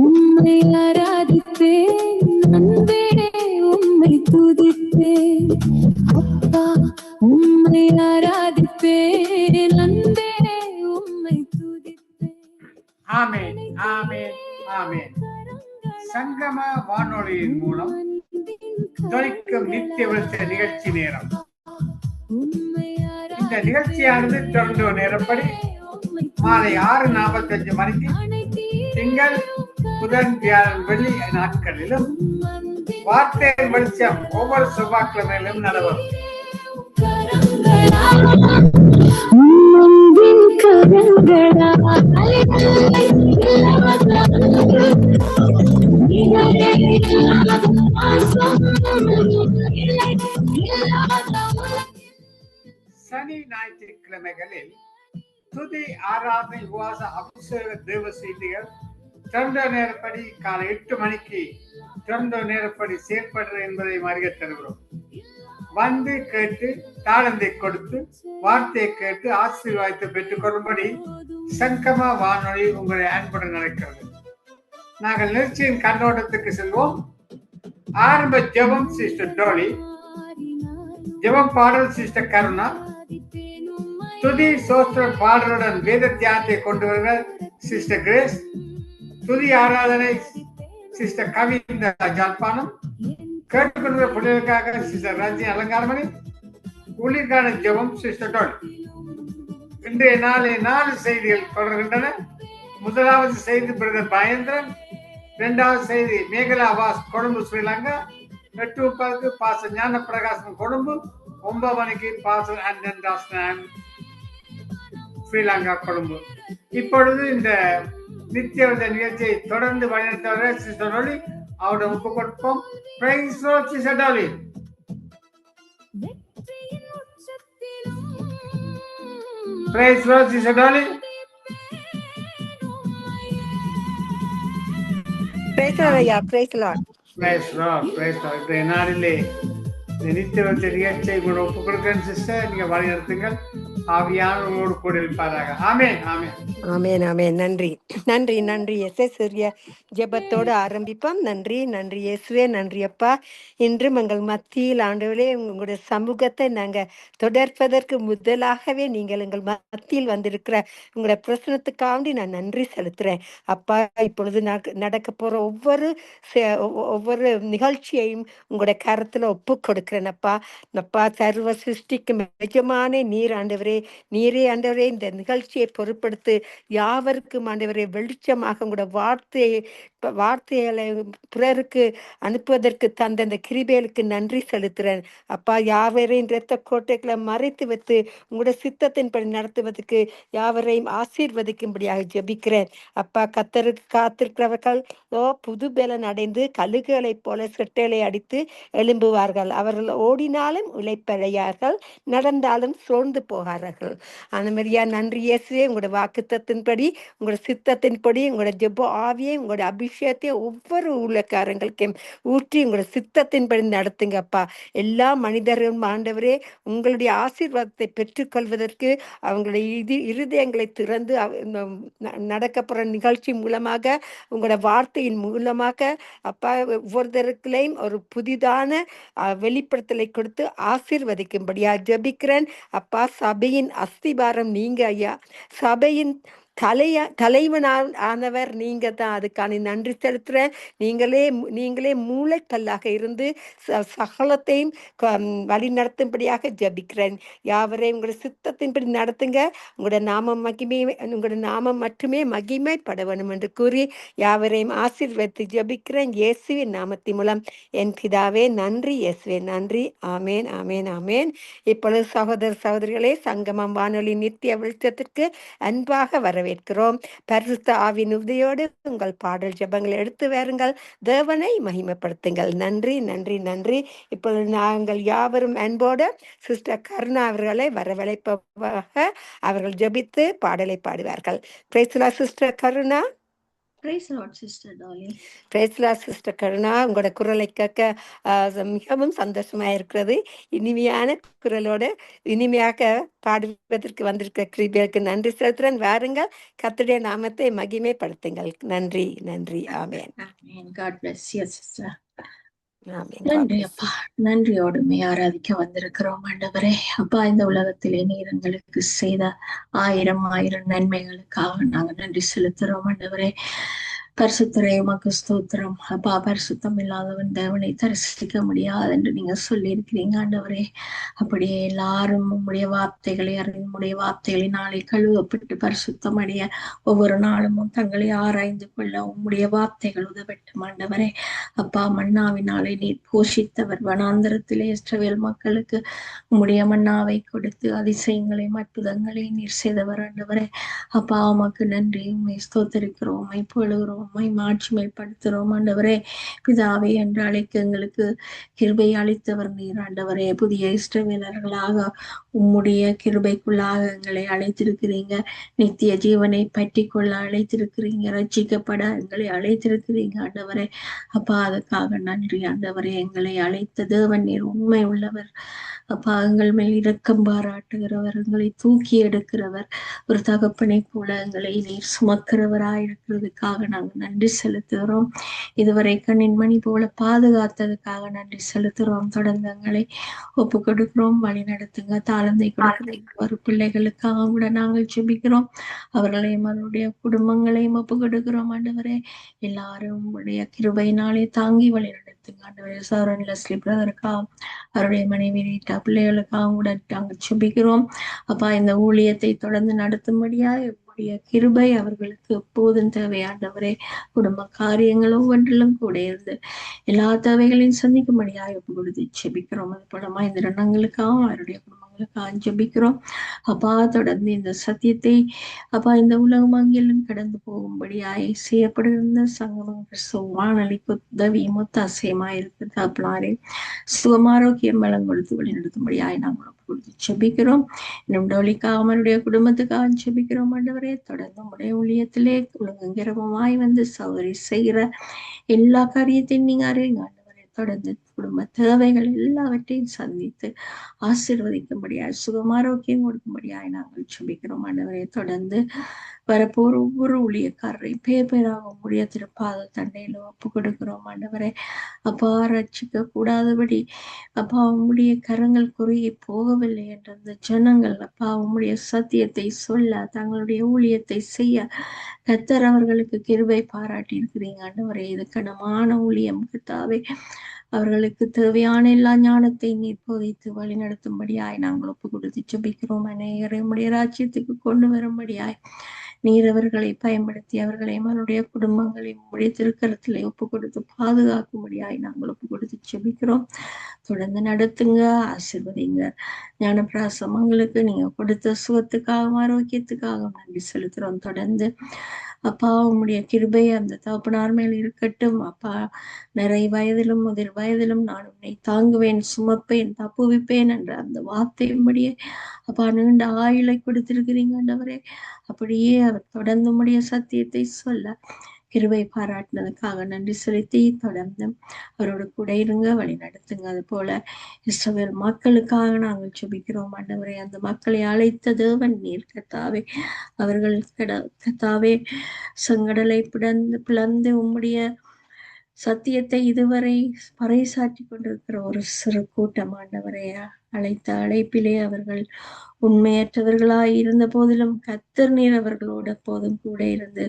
உம்மை ஆராதிப்பேன் அன்பே, உம்மை துதிப்பேன் அப்பா. உம்மை ஆராதிப்பேன் அன்பே, உம்மை துதிப்பேன். ஆமென், ஆமென், ஆமென். சங்கம வானொலியின் மூலம் தொலைக்கும் நித்திய வெளிச்ச நிகழ்ச்சி நேரம். இந்த நிகழ்ச்சியானது தொடர்ந்து நேரப்படி மாலை 6:45 மணிக்கு திங்கள், புதன், வியாழன், வெள்ளி நாட்களிலும், வார்த்தை வெளிச்சம் ஒவ்வொரு செவ்வாய்க்கிழமையிலும் நடைபெறும். சனி ஞாயிற்றுக்கிழமைகளில் துதி, ஆராதனை, உபவாச, அபிஷேக தேவ செய்திகள் திறந்த நேரப்படி காலை 8 மணிக்கு திறந்த நேரப்படி செயற்படுறது என்பதை அறிய தருகிறோம். வந்து கேட்டு தாளந்தை கொடுத்து வார்த்தையை கேட்டு ஆசீர்வாதத்தை பெற்றுக் கொள்ளும்படி சங்கம வானொலி உங்களை அன்புடன் நடக்கிறது. நாங்கள் நிகழ்ச்சியின் கண்ணோட்டத்துக்கு செல்வோம். ஆரம்ப ஜெபம் சிஸ்டர் டோலி, ஜெபம் பாடல் சிஸ்டர் கருணா, துதி சோஸ்திரம் பாடலுடன் வேத தியானத்தை கொண்டு வருகிற சிஸ்டர் கிரேஸ், துதி ஆராதனை சிஸ்டர் கவிந்த ஜாழ்ப்பாணம், கேட்டுக்கொண்ட பிள்ளைகளுக்காக சிஸ்டர் ரஜினி அலங்காரமணி, ஊழியர்கான ஜெபம் சிஸ்டர் டோலி. இன்றைய நாளை 4 செய்திகள் தொடர்கின்றன. முதலாவது செய்தி பிரதர் மகேந்திரன், 2வது செய்தி மேகலா வாஸ் கொழும்பு ஸ்ரீலங்கா, 8:30 பாச ஞான பிரகாசம் கொழும்பு, 9 மணிக்கு பாச அண்டன் ராஸ்னான் ஸ்ரீலங்கா கொழும்பு. இப்பொழுது இந்த நித்திய நிகழ்ச்சியை தொடர்ந்து வழிநடத்த சிஸ்டர் டோலி அவருடைய ஒப்பு கொடுப்போம். Praise Lord sister Dolly. Praise Lord sister Dolly. Praise Lord ஐயா. Praise Lord. Praise Lord. Praise Lord. இந்த நாளிலே நித்திய நிகழ்ச்சியை கூட ஒப்பு கொடுக்கிறேன் சிஸ்டர். நீங்க வழிநடத்துங்கள். ஆவியானவரோடு கூட இருப்பாராக. ஆமென், ஆமென், ஆமென், ஆமென். நன்றி, நன்றி, நன்றி. சிறிய ஜெபத்தோடு ஆரம்பிப்போம். நன்றி, நன்றி இயேசுவே. நன்றி அப்பா. இன்றும் எங்கள் மத்தியில் ஆண்டவரே உங்களுடைய சமூகத்தை நாங்கள் தொடர்பதற்கு முதலாகவே நீங்கள் எங்கள் மத்தியில் வந்திருக்கிற உங்களுடைய பிரசனத்துக்காண்டி நான் நன்றி செலுத்துறேன் அப்பா. இப்பொழுது நடக்க போற ஒவ்வொரு நிகழ்ச்சியையும் உங்களுடைய கருத்துல ஒப்பு கொடுக்கிறேன் அப்பா. அப்பா, சர்வ சிருஷ்டிக்கு நிஜமான நீர் ஆண்டவரே, நீரே ஆண்டவரே இந்த நிகழ்ச்சியை பொறுப்படுத்து யாவருக்கும் ஆண்டவரே வெளிச்சமாக உங்களோட வார்த்தைகளை பிறருக்கு அனுப்புவதற்கு தந்த இந்த கிருபைகளுக்கு நன்றி செலுத்துறேன் அப்பா. யாவரையும் இரத்த கோட்டைகளை மறைத்து வைத்து உங்களோட சித்தத்தின்படி நடத்துவதற்கு யாவரையும் ஆசீர்வதிக்கும்படியாக ஜெபிக்கிறேன் அப்பா. கத்தருக்கு காத்திருக்கிறவர்கள் புது பலன் அடைந்து கழுகுகளைப் போல செட்டைகளை அடித்து எழும்புவார்கள். அவர்கள் ஓடினாலும் இளைப்படையார்கள், நடந்தாலும் சோர்ந்து போகிறார்கள். அந்த மாதிரியா நன்றி இயேசுவே. உங்களோட வாக்குத்தத்தின்படி, உங்களோட சித்தத்தின்படி, உங்களோட ஜெப ஆவியை, உங்களோட அபிஷேகத்தையும் ஒவ்வொரு ஊழியக்காரங்களுக்கும் ஊற்றி உங்களோட சித்தத்தின்படி நடத்துங்க அப்பா. எல்லா மனிதர்களும் ஆண்டவரே உங்களுடைய ஆசீர்வாதத்தை பெற்றுக்கொள்வதற்கு அவங்களுடைய இருதயங்களை திறந்து நடக்கப்படுற நிகழ்ச்சி மூலமாக, உங்களோட வார்த்தையின் மூலமாக அப்பா ஒவ்வொருத்தருக்குள்ளையும் ஒரு புதிதான வெளிப்படுத்தலை கொடுத்து ஆசீர்வதிக்கும்படியா ஜெபிக்கிறேன் அப்பா. சபையின் அஸ்திபாரம் நீங்க ஐயா. சபையின் தலைவனானவர் நீங்க தான். அதுக்கான நன்றி செலுத்துறேன். நீங்களே மூளைக்கல்லாக இருந்து சகலத்தையும் வழி நடத்தும்படியாக ஜபிக்கிறேன். யாவரையும் உங்களோட சித்தத்தின்படி நடத்துங்க. உங்களோட நாமம் மட்டுமே மகிமைப்பட வேணும் என்று கூறி யாவரையும் ஆசீர்வதித்து ஜபிக்கிறேன் இயேசுவின் நாமத்தின் மூலம் என் பிதாவே. நன்றி இயேசுவே, நன்றி. ஆமேன், ஆமேன், ஆமேன். இப்பொழுது சகோதர சகோதரிகளே, சங்கமம் வானொலி நித்திய வெளிச்சத்திற்கு அன்பாக வர வரவேற்கிறோம். பரிசுத்த ஆவியின் உதவியோடு உங்கள் பாடல் ஜெபங்களை எடுத்து வாருங்கள். தேவனை மகிமைப்படுத்துங்கள். நன்றி, நன்றி, நன்றி. இப்பொழுது நாங்கள் யாவரும் அன்போடு சிஸ்டர் கருணா அவர்களை வரவழைப்பதாக அவர்கள் ஜெபித்து பாடலை பாடுவார்கள். Praise the Lord sister Karuna. Praise the Lord, Sister Dolly. Praise the Lord sister Karuna. உங்களோட குரலை கேட்க மிகவும் சந்தோஷமா இருக்கிறது. இனிமையான குரலோடு இனிமையாக பாடுவதற்கு வந்திருக்க கிருபைக்கு நன்றி செலுத்துறேன். வாருங்கள், கர்த்தருடைய நாமத்தை மகிமைப்படுத்துங்கள். நன்றி, நன்றி. ஆமென். Amen. God bless you, sister. ஆமென். நன்றி அப்பா, நன்றியோடுமே ஆராதிக்க வந்திருக்கிறோம் ஆண்டவரே. அப்பா, இந்த உலகத்திலே நீர் எங்களுக்கு செய்த 1000 நன்மைகளுக்காக நாங்க நன்றி செலுத்துறோம் ஆண்டவரே. பரிசுத்தரே, உமக்கு ஸ்தோத்திரம். அப்பா, பரிசுத்தம் இல்லாதவன் தேவனை தரிசிக்க முடியாது என்று நீங்க சொல்லி இருக்கிறீங்க ஆண்டவரே. அப்படியே எல்லாரும் உம்முடைய வார்த்தைகளை உம்முடைய வார்த்தைகளினாலே கழுவப்பட்டு பரிசுத்தம் அடைய ஒவ்வொரு நாளும் தங்களை ஆராய்ந்து கொள்ள உம்முடைய வார்த்தைகள் உதவட்டும் ஆண்டவரே. அப்பா, மன்னாவினாலே நீர் போஷித்தவர், வனாந்தரத்திலே இஸ்ரவேல் மக்களுக்கு உம்முடைய மன்னாவை கொடுத்து அதிசயங்களையும் அற்புதங்களையும் நீர் செய்தவர் ஆண்டவரே. அப்பா, உமக்கு நன்றி. உம்மை ஸ்தோத்தரிக்கிறோம், உம்மை புகழுகிறோம், உம்மை மாட்சிமைப்படுத்துகிறோம் ஆண்டவரே. பிதாவே என்று அழைக்க எங்களுக்கு கிருபை அளித்தவர் நீர் ஆண்டவரே. புதிய இஸ்ரவேலர்களாக உம்முடைய கிருபைக்குள்ளாக எங்களை அழைத்திருக்கிறீங்க. நித்திய ஜீவனை பற்றி கொள்ள அழைத்திருக்கிறீங்க. ரட்சிக்கப்பட எங்களை அழைத்திருக்கிறீங்க ஆண்டவரே. அப்பா, அதுக்காக நன்றி ஆண்டவரே. எங்களை அழைத்த தேவன் நீர் உண்மை உள்ளவர். அப்பா, எங்கள் மேல் இரக்கம் பாராட்டுகிறவர், எங்களை தூக்கி எடுக்கிறவர், ஒரு தகப்பனை போல எங்களை நீர் சுமக்கிறவராயிருக்கிறதுக்காக நாங்கள் நன்றி செலுத்துகிறோம். இதுவரை கண்ணின் மணி போல பாதுகாத்ததுக்காக நன்றி செலுத்துகிறோம். தொடர்ந்து எங்களை ஒப்பு கொடுக்கிறோம், வழி நடத்துங்க. தாளந்தை கொடுக்கிற ஒரு பிள்ளைகளுக்காக கூட நாங்கள் ஜெபிக்கிறோம். அவர்களையும் அவருடைய குடும்பங்களையும் ஒப்பு கொடுக்கிறோம் ஆண்டவரே. எல்லாரும் உடைய கிருபையினாலே தாங்கி வழி நடத்துங்க ஆண்டவரே. சௌரன் லெஸ்லி பிரதருக்கா, அவருடைய மனைவி ரீட்டா, பிள்ளைகளுக்காக கூட நாங்கள் ஜெபிக்கிறோம். அப்பா, இந்த ஊழியத்தை தொடர்ந்து நடத்தும்படியா உடைய கிருபை அவர்களுக்கு எப்போதும் தேவையாண்டவரே. குடும்ப காரியங்கள் ஒவ்வொன்றிலும் கூட இருந்து எல்லா தேவைகளையும் சந்திக்கும்படியாக ஒப்பு கொடுத்து ஜெபிக்கிறோம். அது போலமா இந்த ரெண்டங்களுக்காகவும் அவருடைய குடும்பங்களுக்காக ஜெபிக்கிறோம். அப்பா, தொடர்ந்து இந்த சத்தியத்தை அப்பா இந்த உலகம் அங்கிலும் கடந்து போகும்படியாய் செய்யப்படுகிற சங்கமம் கிறிஸ்துவ வானொலிக்கு உதவி முத்தாசயமாய் இருக்கிறது. அப்பளாரே சுகமாரோக்கியம் பலம் கொடுத்து வழி நடத்தும்படியாய் நாங்கள் ஒப்பு கொடுத்து ஜெபிக்கிறோம். இன்னும் டோலிக்காக அவருடைய குடும்பத்துக்காக ஜெபிக்கிறோம் ஆண்டவரே. தொடர்ந்து உடைய ஊழியத்திலே ஒழுங்குங்கிரமாய் வந்து சௌகரி செய்கிற எல்லா காரியத்தையும் நீங்க அறியுங்க ஆண்டவரே. தொடர்ந்து குடும்ப தேவைகள் எல்லாவற்றையும் சந்தித்து ஆசீர்வதிக்கும்படியாய் சுகமாரோக்கியம் கொடுக்கும்படியாய் நாங்கள் ஜெபிக்கிறோம் ஆண்டவரே. தொடர்ந்து வரப்போர் ஒவ்வொரு ஊழியக்காரரை பேராக உடைய திருப்பாத தண்டையில ஒப்பு கொடுக்கிறோம் ஆண்டவரே. அப்பா, ரட்சிக்க கூடாதபடி அப்பா உம்முடைய கரங்கள் குறுகி போகவில்லை என்ற அந்த ஜனங்கள் அப்பா உம்முடைய சத்தியத்தை சொல்ல தங்களுடைய ஊழியத்தை செய்ய கர்த்தர் அவர்களுக்கு கிருபை பாராட்டி இருக்கிறீங்க ஆண்டவரே. இது கனமான ஊழியம் கர்த்தாவே. அவர்களுக்கு தேவையான எல்லா ஞானத்தை நீர் போதித்து வழி நடத்தும்படியாய் நாங்கள் ஒப்பு கொடுத்து ஜெபிக்கிறோம். அநேகரை உம்முடைய ராஜ்யத்துக்கு கொண்டு வரும்படியாய் நீர் அவர்களை பயன்படுத்தி அவர்களையும் அவருடைய குடும்பங்களையும் உடைய திருக்கரத்திலே ஒப்பு கொடுத்து பாதுகாக்கும்படியாய் நாங்கள் ஒப்பு கொடுத்து ஜெபிக்கிறோம். தொடர்ந்து நடத்துங்க, ஆசீர்வதிங்க. ஞானப்பிராசமங்களுக்கு நீங்க கொடுத்த சுகத்துக்காகவும் ஆரோக்கியத்துக்காகவும் நன்றி செலுத்துறோம். தொடர்ந்து அப்பா உம்முடைய கிருபை அந்த தகப்பனார் மேல் இருக்கட்டும். அப்பா, நிறை வயதிலும் முதிர் வயதிலும் நான் உன்னை தாங்குவேன், சுமப்பேன், தப்புவிப்பேன் என்ற அந்த வார்த்தையும்படியே அப்பா நீண்ட ஆயுளை கொடுத்திருக்கிறீங்க ஆண்டவரே. அப்படியே அவர் தொடர்ந்து உம்முடைய சத்தியத்தை சொல்ல கிருபை பாராட்டினதுக்காக நன்றி செலுத்தி தொடர்ந்து அவரோட கூட இருங்க, வழி நடத்துங்க. அது போல இஸ்ரவேல் மக்களுக்காக நாங்கள் ஜெபிக்கிறோம் ஆண்டவரே. அந்த மக்களை அழைத்த தேவன் நீர் கர்த்தாவே. அவர்கள் கர்த்தாவே செங்கடலை பிளந்து உம்முடைய சத்தியத்தை இதுவரை பறைசாற்றி கொண்டிருக்கிற ஒரு சிறு கூட்டம் ஆண்டவரே. அழைத்த அழைப்பிலே அவர்கள் உண்மையற்றவர்களாய் இருந்த போதிலும் கர்த்தர் நீர் அவர்களோட போதும் கூட இருந்து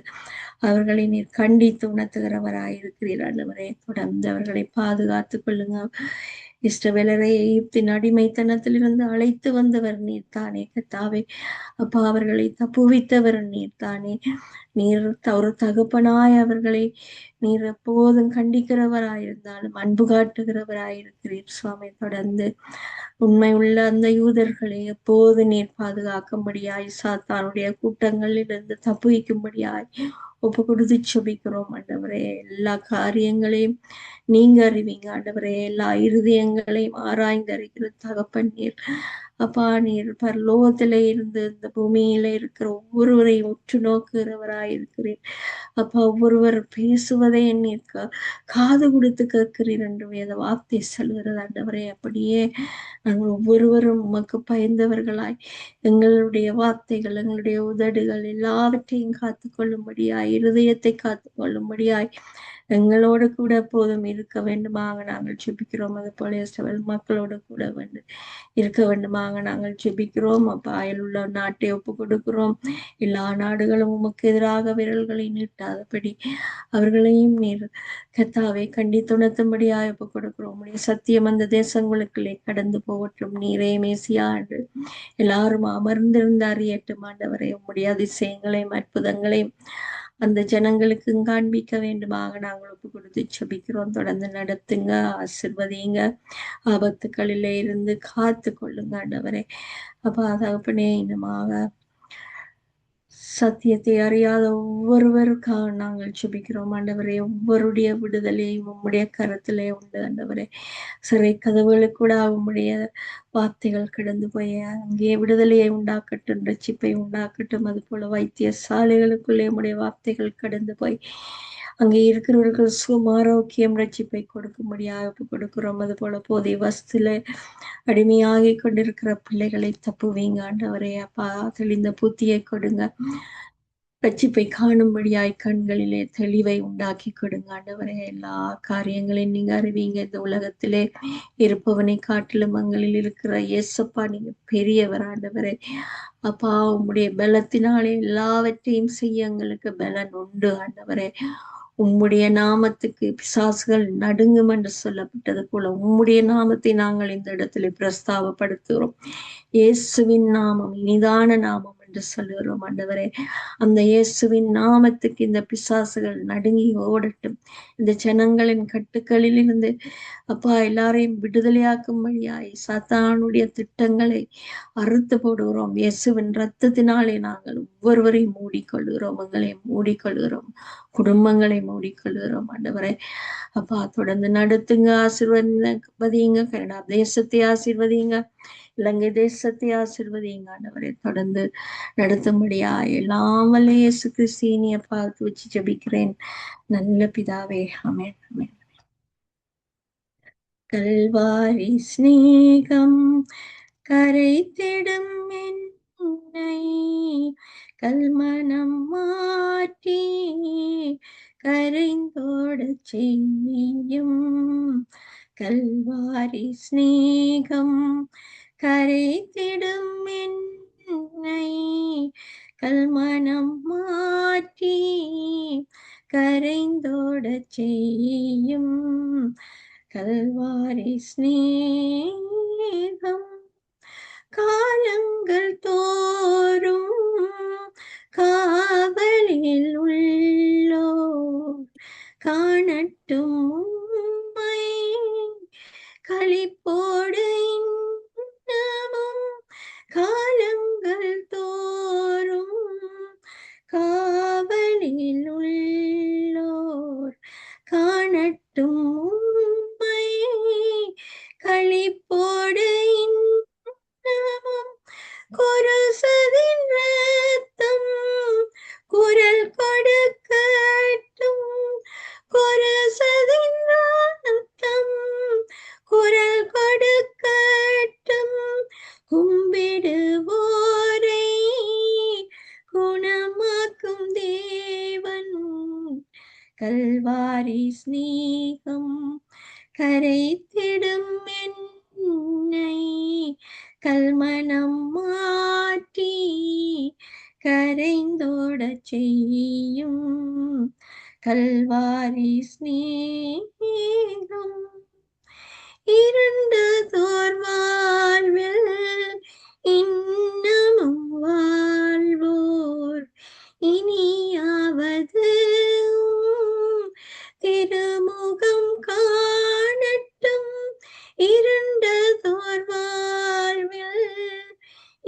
அவர்களை நீர் கண்டித்து உணர்த்துகிறவராய் இருக்கிறீர் ஆண்டவரே. தொடர்ந்து அவர்களை பாதுகாத்துக் கொள்ளுங்க. இஸ்ரவேலரை எகிப்தின் அடிமைத்தனத்திலிருந்து அழைத்து வந்தவர் நீர் தானே கத்தாவே. அப்பா, அவர்களை தப்புவித்தவர் நீர் தானே. நீர் ஒரு தகப்பனாய் அவர்களை நீர் எப்போதும் கண்டிக்கிறவராயிருந்தாலும் அன்பு காட்டுகிறவராயிருக்கிறீர் சுவாமி. தொடர்ந்து உண்மை உள்ள அந்த யூதர்களை எப்போது நீர் பாதுகாக்கும்படியாய், சாத்தானுடைய கூட்டங்களிலிருந்து தப்புவிக்கும்படியாய் ஒப்பு கொடுத்து செபிக்கிறோம் ஆண்டவரே. எல்லா காரியங்களையும் நீங்க அறிவீங்க ஆண்டவரே. எல்லா இருதயங்களையும் ஆராய்ந்து அறிகிற தகப்பன் நீர். அப்பா, நீர் பரலோகத்திலே இருந்து இந்த பூமியில இருக்கிற ஒவ்வொருவரையும் உற்று நோக்குகிறவராயிருக்கிறீர். அப்பா, ஒவ்வொருவர் பேசுவதை நீர் காது கொடுத்து கேட்கிறீர் என்று வேத வார்த்தை சொல்கிறது ஆண்டவரே. அப்படியே நாங்கள் ஒவ்வொருவரும் உமக்கு பயந்தவர்களாய் எங்களுடைய வார்த்தைகள், எங்களுடைய உதடுகள் எல்லாவற்றையும் காத்து கொள்ளும்படியாய், இருதயத்தை காத்து கொள்ளும்படியாய் எங்களோடு கூட எப்போதும் இருக்க வேண்டுமாக நாங்கள் ஜெபிக்கிறோம். அது போல இஸ்ரவேல் மக்களோடு கூட இருக்க வேண்டுமாக நாங்கள் ஜெபிக்கிறோம். அப்பா, அயலுள்ள நாட்டை ஒப்பு கொடுக்கிறோம். எல்லா நாடுகளும் உமக்கு எதிராக விரல்களை நீட்டாதபடி அவர்களையும் நீர் கத்தாவை கண்டித்துணர்த்தும்படியாக ஒப்பு கொடுக்கிறோம். உடைய சத்தியம் அந்த தேசங்களுக்குள்ளே கடந்து போகட்டும். நீரே மேசியா என்று எல்லாரும் அமர்ந்திருந்து அறியட்டும் ஆண்டவரே. உம்முடைய அதிசயங்களையும் அற்புதங்களையும் அந்த ஜனங்களுக்கு காண்பிக்க வேண்டுமாக நாங்கள் ஒப்பு கொடுத்து செபிக்கிறோம். தொடர்ந்து நடத்துங்க, ஆசிர்வதிங்க, ஆபத்துக்களிலே இருந்து காத்து கொள்ளுங்க ஆண்டவரே. அப்ப தகப்பனே, இன்னமாக சத்தியத்தை அறியாத ஒவ்வொருவருக்காக நாங்கள் ஜெபிக்கிறோம் ஆண்டவரே. ஒவ்வொருடைய விடுதலையும் உம்முடைய கரத்திலே உண்டு ஆண்டவரே. சிறை கதவுகளுக்கு கூட உம்முடைய வார்த்தைகள் கடந்து போய் அங்கே விடுதலையை உண்டாக்கட்டும், ரட்சிப்பை உண்டாக்கட்டும். அது போல வைத்தியசாலைகளுக்குள்ளே உம்முடைய வார்த்தைகள் கடந்து போய் அங்கே இருக்கிறவர்கள் சுமாரோக்கியம், ரட்சிப்பை கொடுக்கும்படியாக ஒப்பு கொடுக்கிறோம். அது போல போதை வஸ்துல அடிமையாகி கொண்டிருக்கிற பிள்ளைகளை தப்புவீங்க ஆண்டவரே. அப்பா, தெளிந்த புத்தியை கொடுங்க, ரட்சிப்பை காணும்படியாய் கண்களிலே தெளிவை உண்டாக்கி கொடுங்க ஆண்டவரே. எல்லா காரியங்களையும் நீங்க அறிவீங்க. இந்த உலகத்திலே இருப்பவனை காட்டிலும் அங்களில் இருக்கிற இயேசப்பா, நீங்க பெரியவர் ஆண்டவரே. அப்பா, உம்முடைய பலத்தினாலே எல்லாவற்றையும் செய்ய எங்களுக்கு பலன் உண்டு ஆண்டவரே. உம்முடைய நாமத்துக்கு பிசாசுகள் நடுங்கும் என்று சொல்லப்பட்டது போல உம்முடைய நாமத்தை நாங்கள் இந்த இடத்துல பிரஸ்தாபப்படுத்துகிறோம். இயேசுவின் நாமம் இனிதான நாமம் என்று சொல்லுகிறோம் ஆண்டவரே. அந்த இயேசுவின் நாமத்துக்கு இந்த பிசாசுகள் நடுங்கி ஓடட்டும். இந்த ஜனங்களின் கட்டுக்களில் இருந்து அப்பா எல்லாரையும் விடுதலையாக்கும்படியாய் சாத்தானுடைய திட்டங்களை அறுத்து போடுகிறோம். இயேசுவின் ரத்தத்தினாலே நாங்கள் ஒவ்வொருவரையும் மூடிக்கொள்கிறோம், எங்களை மூடிக்கொள்கிறோம், குடும்பங்களை மூடிக்கொள்கிறோம் ஆண்டவரே. அப்பா, தொடர்ந்து நடத்துங்க, ஆசீர்வதிங்க, கனடா தேசத்தை ஆசீர்வதிங்க, இலங்கை தேசத்தை ஆசீர்வதிங்க ஆண்டவரே. தொடர்ந்து நடத்தும்படியா எல்லாம் வல்ல இயேசு கிறிஸ்தியை பார்த்து வச்சு ஜெபிக்கிறேன் நல்ல பிதாவே, ஆமென், ஆமென். கல்வாரி ஸ்நேகம் கரைத்திடும் என்னை, கல்மனம் மாற்றி கரைந்தோட செய்யும். கல்வாரி ஸ்நேகம் கரைத்திடும் என்னை, கல்மனம் மாற்றி கரைந்தோட செய்யும். கல்வாரி ஸ்நேகம் காலங்கள் தோறும் காவலில் உள்ளோர் காணட்டும் உம்மை, களிப்போடு இன்னமும் காலங்கள் தோறும் காவலில் உள்ளோர் காணட்டும் உம்மை, களிப்போடு இன்னமும் குருசதின் ரத்தம் குரல் கொடுக்கட்டும், குருசதின் ரத்தம் குரல் கொடுக்கட்டும், கும்பிடுவோரை குணமாக்கும் தேவன். கல்வாரி ஸ்நேகம் கரைத்திடும் என்னை, கல்மனம் மாற்றி கரைந்தோட செய்யும். கல்வாரி ஸ்நேகம் இருண்டதோர் வாழ்வில் இன்னமும் வாழ்வோர் இனியாவது திருமுகம் காணட்டும். இருண்டதோர் வாழ்வில்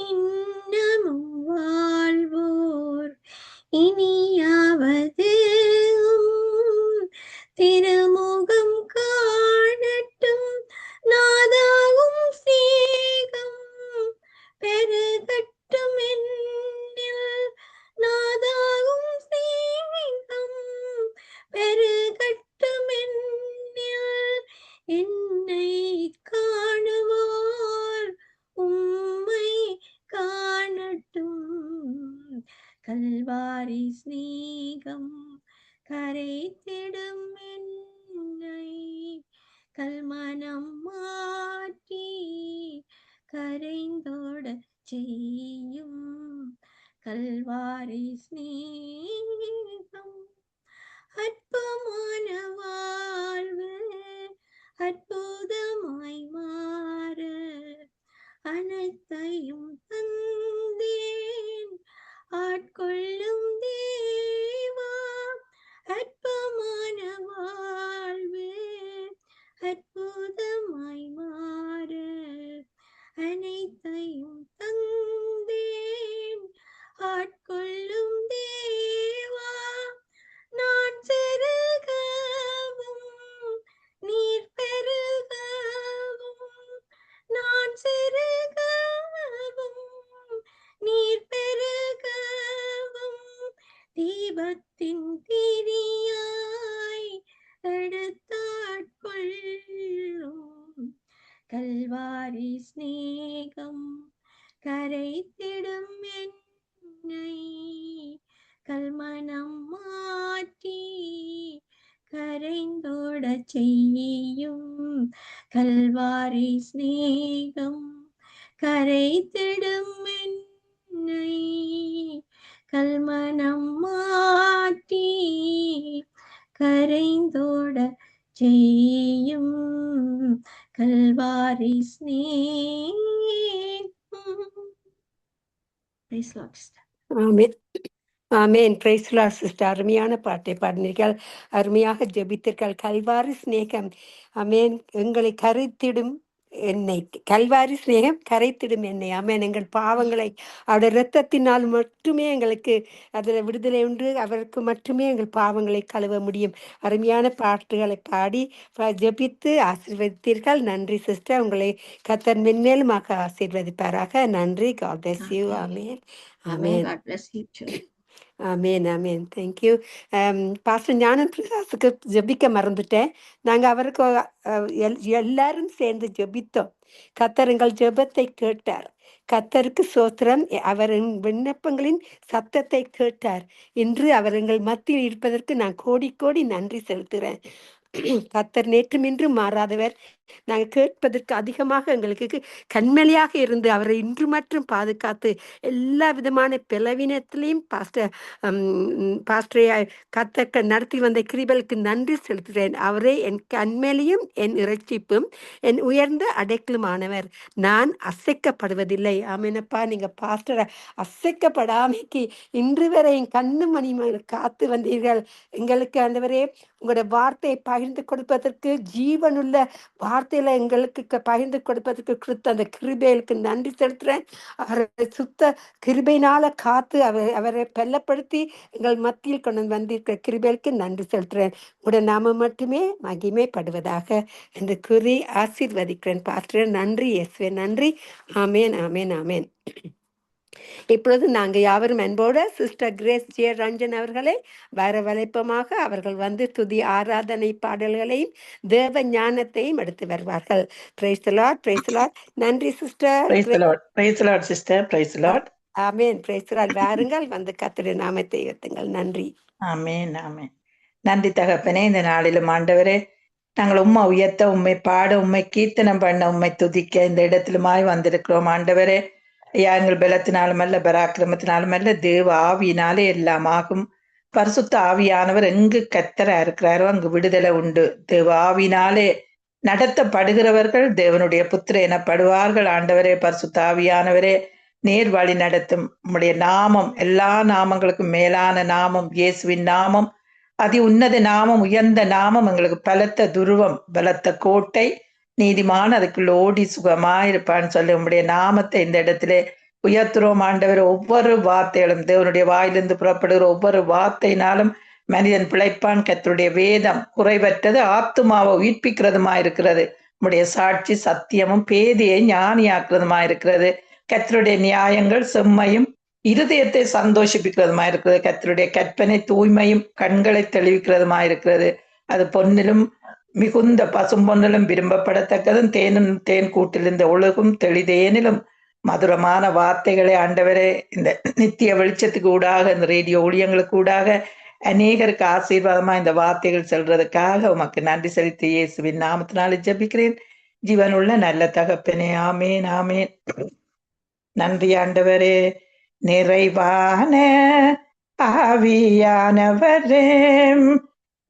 இன்னமும் வாழ்வோர் இனியாவது திருமுகம் காணட்டும். நாதாவும் ஸ்நேகம் பெருகட்டும் என்னில். நாதாவும் ஸ்நேகம் பெருகட்டும் என்னில். என்னை காணுவோர் உம்மை காணட்டும். கல்வாரி ஸ்நேகம் கரைத்திடும் என்னை. கல்மனம் மாற்றி கரைந்தோட செய்யும் கல்வாரி ஸ்நேகம். அற்பமான வாழ்வு அற்புதமாய் மாற அனைத்தையும் தந்தேன் ஆட்கொள்ளும் தேவா. அற்பமான வாழ்வு அற்புதமாய் மாற அனைத்தையும் தந்தேன் ஆட்கொள்ளும் தேவா. நான் செருகவும் நீர் பெருகவும். நான் செருகவும் நீர் பெருகவும். தீபத்தின் திரியாய் எடுத்தாட்கொள்ளும் கல்வாரி ஸ்நேகம் கரைத்திடும் என்னை. கல்மனம் மாற்றி கரைந்தோட செய்யும் கல்வாரி ஸ்நேகம் கரைத்திடும் என்னை. கல்மனம் மாற்றி கரைந்தோட செய்யும் கல்வாரி ஸ்நேகம். Praise Lord, sister. Amen. Amen. Price the Lord sister. அருமையான பாட்டை பாடினீர்கள். அருமையாக ஜெபித்தீர்கள். கல்வாரி சிநேகம். ஆமென். எங்களை கரைத்திடும் என்னை. கல்வாரி சிநேகம் கரைத்திடும் என்னை. ஆமென். எங்கள் பாவங்களை அவருடைய இரத்தத்தினால் மட்டுமே எங்களுக்கு அதில் விடுதலை உண்டு. அவருக்கு மட்டுமே எங்கள் பாவங்களை கழுவ முடியும். அருமையான பாட்டுகளை பாடி ஜெபித்து ஆசீர்வதித்தீர்கள். நன்றி சிஸ்டர். உங்களை கர்த்தர் மென்மேலுமாக ஆசீர்வதிப்பாராக. நன்றி. God bless you. Amen. Amen. Amen. God bless you too. Amen amen. Thank you. Pastor ஞானம் பிரகாசுக்கு ஜெபிக்க மறந்துட்டேன். நாங்கள் அவருக்கு எல்லாரும் சேர்ந்து ஜெபித்தோம். கர்த்தர் எங்கள் ஜெபத்தை கேட்டார். கர்த்தருக்கு ஸ்தோத்திரம். அவரின் விண்ணப்பங்களின் சத்தத்தை கேட்டார். இன்று அவர் எங்கள் மத்தியில் இருப்பதற்கு நான் கோடி கோடி நன்றி செலுத்துகிறேன். கர்த்தர் நேற்றும் இன்றும் மாறாதவர். நாங்கள் கேட்பதற்கு அதிகமாக எங்களுக்கு கண்மலையாக இருந்து அவரை இன்று மட்டும் பாதுகாத்து எல்லா விதமான பலவீனத்திலையும் பாஸ்டரை கர்த்தர் நடத்தி வந்த கிருபைக்கு நன்றி செலுத்துகிறேன். அவரே என் கண்மேலையும் என் இறைச்சிப்பும் என் உயர்ந்த அடைக்கலுமானவர். நான் அசைக்கப்படுவதில்லை. ஆமேனப்பா, நீங்க பாஸ்டரை அசைக்கப்படாமைக்கு இன்று வரை என் கண்ணு மணி காத்து வந்தீர்கள். எங்களுக்கு ஆண்டவரே உங்களோட வார்த்தையை பகிர்ந்து கொடுப்பதற்கு, ஜீவனுள்ள வார்த்தையில எங்களுக்கு பகிர்ந்து கொடுப்பதற்கு கொடுத்த அந்த கிருபைகளுக்கு நன்றி செலுத்துறேன். அவரை சுத்த கிருபையினால காத்து அவரை பெல்லப்படுத்தி எங்கள் மத்தியில் கொண்டு வந்திருக்கிற கிருபைகளுக்கு நன்றி செலுத்துறேன். உடைய நாம மட்டுமே மகிமைப்படுவதாக என்று கூறி ஆசீர்வதிக்கிறேன். பாஸ்டர் நன்றி. இயேசுவே நன்றி. ஆமேன் ஆமேன் ஆமேன். இப்பொழுது நாங்கள் யாவரும் அன்போட சிஸ்டர் கிரேஸ் ஜே ரஞ்சன் அவர்களை வரவழைப்பமாக அவர்கள் வந்து துதி ஆராதனை பாடல்களையும் தேவ ஞானத்தையும் எடுத்து வருவார்கள். Price the Lord, praise the Lord. நன்றி sister. Praise the Lord. Praise the Lord, sister. Praise the Lord. Amen. Price the Lord. வாருங்கள், வந்து கர்த்தருடைய நாமத்தை உயர்த்துங்கள். நன்றி. ஆமென், ஆமென். நன்றி தகப்பனே. இந்த நாளிலும் ஆண்டவரே, நாங்கள் உம்மை உயர்த்த, உம்மை பாட, உம்மை கீர்த்தனம் பண்ண, உம்மை துதிக்க இந்த இடத்திலுமாய் வந்திருக்கிறோம் ஆண்டவரே. ஐயா, எங்கள் பலத்தினாலும் அல்ல, பராக்கிரமத்தினாலும் அல்ல, தேவ ஆவியினாலே எல்லாம் ஆகும். பரிசுத்த ஆவியானவர் எங்கு கர்த்தரா இருக்கிறாரோ அங்கு விடுதலை உண்டு. தேவ ஆவியினாலே நடத்தப்படுகிறவர்கள் தேவனுடைய புத்திர எனப்படுவார்கள். ஆண்டவரே, பரிசுத்த ஆவியானவரே, நேர் வழி நடத்தும். உம்முடைய நாமம் எல்லா நாமங்களுக்கும் மேலான நாமம் இயேசுவின் நாமம். அதி உன்னத நாமம், உயர்ந்த நாமம், எங்களுக்கு பலத்த துருவம், பலத்த கோட்டை. நீதிமான் அதுக்குள்ள ஓடி சுகமாயிருப்பான்னு சொல்லி உம்முடைய நாமத்தை இந்த இடத்திலே உயர்த்துறோம். ஆண்டவர், ஒவ்வொரு வார்த்தைகளும் தேவனுடைய வாயிலிருந்து புறப்படுகிற ஒவ்வொரு வார்த்தையினாலும் மனிதன் பிழைப்பான். கர்த்தருடைய வேதம் குறைவற்றது, ஆத்துமாவை உயிர்ப்பிக்கிறதுமா இருக்கிறது. உம்முடைய சாட்சி சத்தியமும் பேதியை ஞானியாக்குறதுமா இருக்கிறது. கர்த்தருடைய நியாயங்கள் செம்மையும் இருதயத்தை சந்தோஷிப்பிக்கிறதுமா இருக்கிறது. கர்த்தருடைய கற்பனை தூய்மையும் கண்களை தெளிவிக்கிறதுமா இருக்கிறது. அது பொன்னிலும் மிகுந்த பசும் பொன்னிலும் விரும்பப்படத்தக்கதும் தேனும் தேன் கூட்டிலிருந்த ஒழுகும் தெளிதேனிலும் மதுரமான வார்த்தைகளை ஆண்டவரே இந்த நித்திய வெளிச்சத்துக்கு ஊடாக, இந்த ரேடியோ ஊழியங்களுக்கு ஊடாக அநேகருக்கு ஆசீர்வாதமா இந்த வார்த்தைகள் செல்றதுக்காக உமக்கு நன்றி செலுத்தி இயேசுவின் நாமத்தினால ஜெபிக்கிறேன். ஜீவனுள்ள நல்ல தகப்பனே, ஆமேன் ஆமேன். நன்றி ஆண்டவரே. நிறைவான ஆவியானவரே,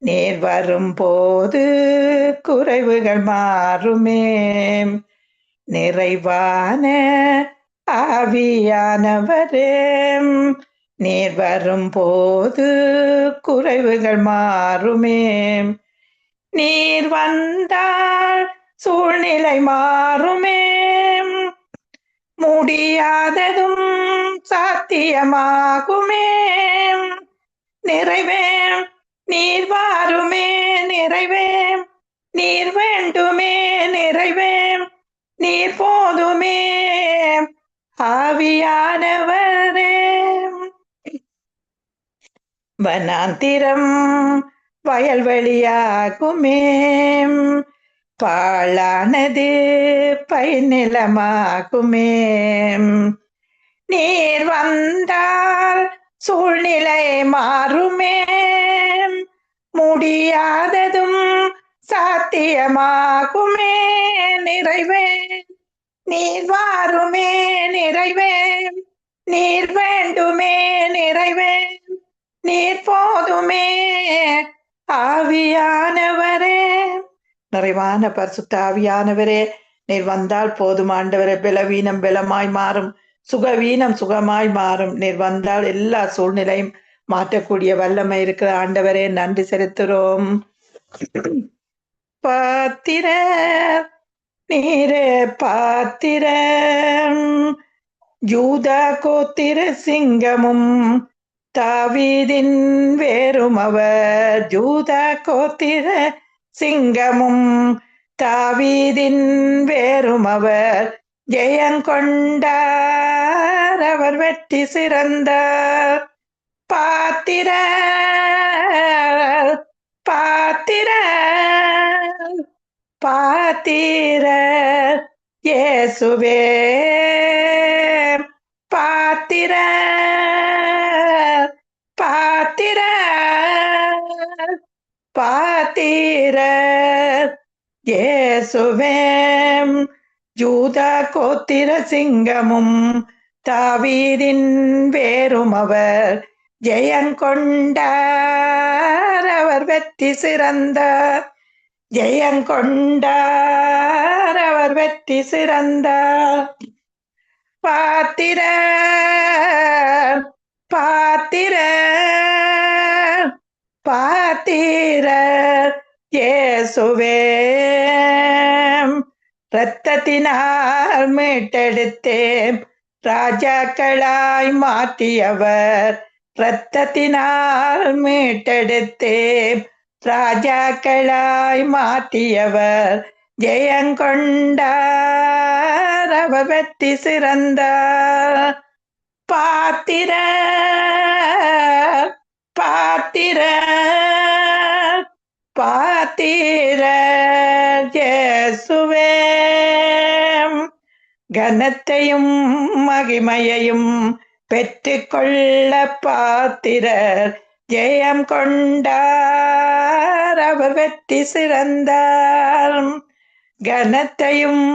நேர் வரும் போது குறைவுகள் மாறுமே. நிறைவான ஆவியானவரே, நேர் வரும் போது குறைவுகள் மாறுமே. நீர் வந்தால் சூழ்நிலை மாறுமே. முடியாததும் சாத்தியமாகுமே. நிறைவே நீர் வாருமே. நிறைவே நீர் வேண்டுமே. நிறைவே நீர் போதுமே. ஆவியானவரே, வனாந்திரம் வயல்வெளியாகுமே. பாழானது பைநிலமாகுமே. நீர் வந்தால் சூழ்நிலை மாறுமே. முடியாததும் சாத்தியமாகுமே. நிறைவே நீர் வாருமே. நிறைவே நீர் வேண்டுமே. நிறைவே நீர் போதுமே. ஆவியானவரே, நிறைவான பரிசுத்த ஆவியானவரே, நீர் வந்தால் போதும் ஆண்டவரே. பலவீனம் பலமாய் மாறும், சுகவீனம் சுகமாய் மாறும். நீர் வந்தால் எல்லா சூழ்நிலையும் மாற்றக்கூடிய வல்லமை இருக்கிற ஆண்டவரே, நன்றி செலுத்துறோம். பாத்திர நீரே பாத்திர, யூதா கோத்திர சிங்கமும் தாவீதின் வேறும் அவர். யூதா கோத்திர சிங்கமும் தாவீதின் வேறும் அவர். ஜெயங்கொண்டார் அவர் வெற்றி சிறந்தார். பாத்திர பாத்திர பாத்திர இயேசுவே. பாத்திர பாத்திர பாத்திர இயேசுவே. யூதா கோத்திர சிங்கமும் தாவீதின் வேறும் அவர். ஜெயங்கொண்டார் அவர் வெற்றி சிறந்தார். ஜெயங்கொண்டார் அவர் வெற்றி சிறந்தார். பாத்திர பாத்திர பாத்திர இயேசுவே. இரத்தத்தினால் மீட்டெடுத்தேன் ராஜாக்களாய் மாற்றியவர். இரத்தத்தினால் மீட்டெடுத்தேன் ராஜாக்களாய் மாற்றியவர். ஜெயங்கொண்டார் அவர் வெற்றி சிறந்தார். பாத்திர பாத்திர பாத்திர இயேசுவே. கனத்தையும் மகிமையையும் பெற்றுக்கொள்ள பாத்திரர். ஜெயம் கொண்டார் அவர் வெற்றி சிறந்தார். கனத்தையும்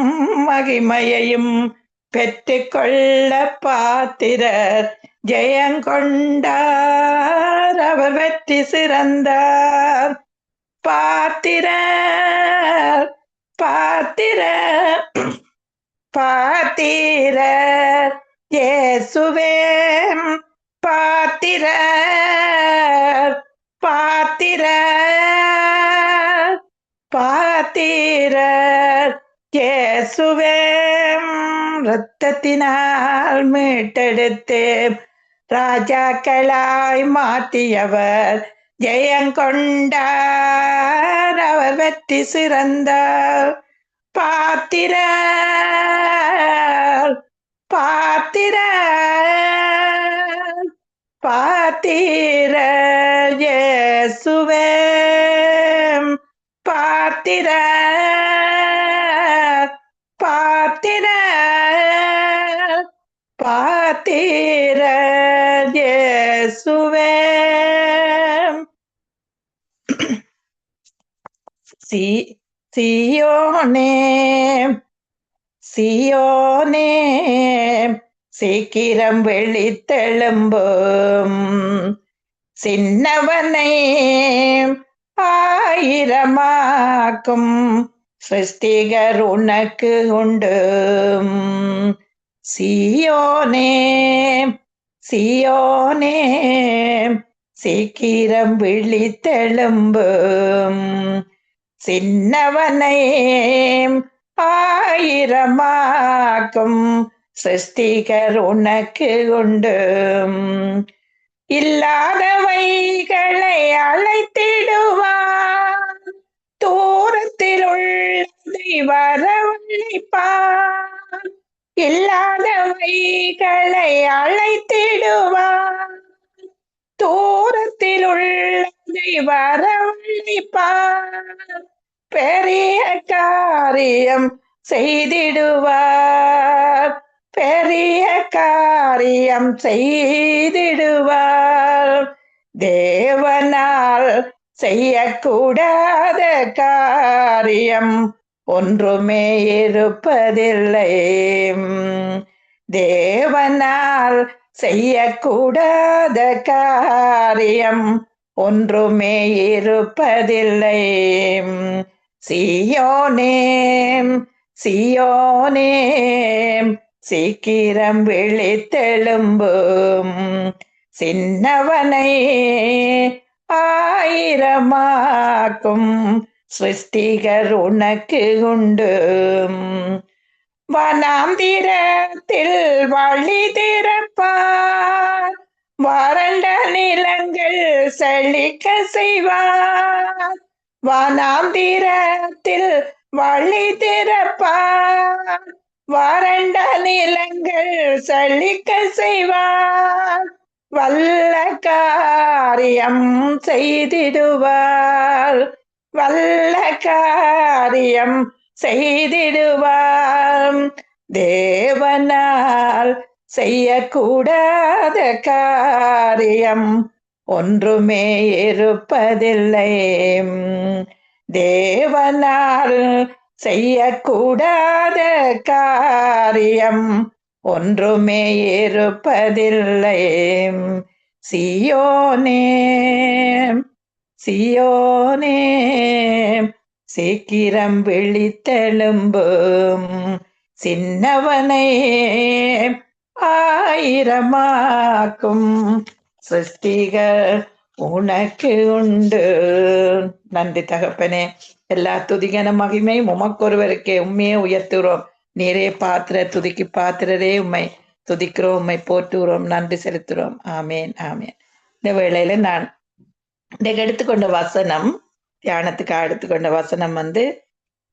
மகிமையையும் பெற்றுக்கொள்ள பாத்திரர். ஜெயங்கொண்டார் அவர் வெற்றி சிறந்தார். பாத்திரர் பாத்திர பாத்திர இயேசுவே பாத்திர பாத்திர பாத்திர இயேசுவே இரத்தத்தினால் மீட்டெடுத்து ராஜாக்களாய் மாற்றியவர் ஜெயங்கொண்டார் அவர் வெற்றி சிறந்தார் பாத்திர பாத்திர பாத்திர இயேசுவே பாத்திர பாத்திர பாத்திர இயேசுவே சியோனே சியோனே சீக்கிரம் வெளித்தெழும்பும் சின்னவனை ஆயிரமாக்கும் சிருஷ்டிகர் உனக்கு உண்டு சியோனே சியோனே சீக்கிரம் விழித்தெழும்பும் சின்னவனை ஆயிரமாக்கும் சிருஷ்டிகர் உனக்கு உண்டு இல்லாதவைகளை அழைத்திடுவார் தூரத்தில் உள்ளதை வரவழைப்பார் இல்லாதவைகளை அழைத்திடுவார் தூரத்தில் உள்ளதை வரவழைப்பார் பெரிய காரியம் செய்திடுவார் பெரிய காரியம் செய்திடுவார் தேவனால் செய்யக்கூடாத காரியம் ஒன்றுமே இருப்பதில்லை தேவனால் செய்யக்கூடாத காரியம் ஒன்றுமே இருப்பதில்லை சியோனே சியோனே சீக்கிரம் விழித்தெழும்பும் சின்னவனை ஆயிரமாக்கும் சிருஷ்டிகர் உனக்கு உண்டு வனாந்திரத்தில் வழி திறப்பார் வறண்ட நிலங்கள் செழிக்க செய்வார் வனாந்திரத்தில் வழி திறப்பார் வறண்ட நிலங்கள் செழிக்க செய்வார் வல்ல காரியம் செய்திடுவார் வல்ல காரியம் செய்திடுவார் தேவனால் செய்யக்கூடாத காரியம் ஒன்றுமே இருப்பதில்லை தேவனால் செய்யக்கூடாத காரியம் ஒன்றுமே இருப்பதில்லை சியோனே சியோனே சீக்கிரம் விழித்தெழும்பும் சின்னவனை ஆயிரமாக்கும் சிருஷ்டிகர் உனக்கு உண்டு நன்றி தகப்பனே எல்லா துதிகன மகிமையும் உமக்கொருவருக்கே உண்மையே உயர்த்துகிறோம் நீரே பாத்திர துதிக்கு பாத்திரரே உம்மை துதிக்கிறோம் உம்மை போற்றுகிறோம் நன்றி செலுத்துகிறோம் ஆமேன் ஆமேன் இந்த வேளையில நான் இன்றைக்கு எடுத்துக்கொண்ட வசனம் தியானத்துக்கு எடுத்துக்கொண்ட வசனம்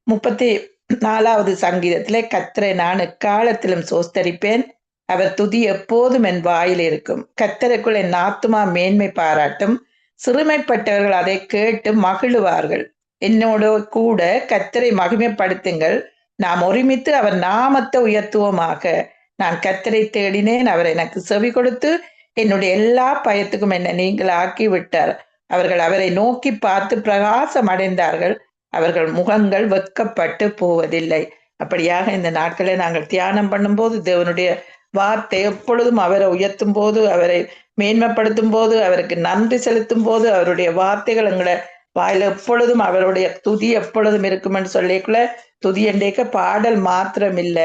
34வது சங்கீதத்திலே கர்த்தரை நான் எக்காலத்திலும் சோஸ்தரிப்பேன் அவர் துதி எப்போதும் என் வாயில் இருக்கும் கர்த்தருக்குள் என் ஆத்துமா மேன்மை பாராட்டும் சிறுமைப்பட்டவர்கள் அதை கேட்டு மகிழுவார்கள் என்னோட கூட கர்த்தரை மகிமைப்படுத்துங்கள் நாம் ஒருமித்து அவர் நாமத்தை உயர்த்துவோமாக நான் கர்த்தரை தேடினேன் அவர் எனக்கு செவி கொடுத்து என்னுடைய எல்லா பயத்துக்கும் என்னை நீங்கள் ஆக்கி விட்டார் அவர்கள் அவரை நோக்கி பார்த்து பிரகாசம் அடைந்தார்கள் அவர்கள் முகங்கள் வெட்கப்பட்டு போவதில்லை அப்படியாக இந்த நாட்களை நாங்கள் தியானம் பண்ணும்போது தேவனுடைய வார்த்தை எப்பொழுதும் அவரை உயர்த்தும் போது அவரை மேன்மைப்படுத்தும் போது அவருக்கு நன்றி செலுத்தும் போது அவருடைய வார்த்தைகள் எங்களை வாயில எப்பொழுதும் அவருடைய துதி எப்பொழுதும் இருக்கும் என்று சொல்லிக்குள்ள துதி என்றேக்க பாடல் மாத்திரம் இல்ல,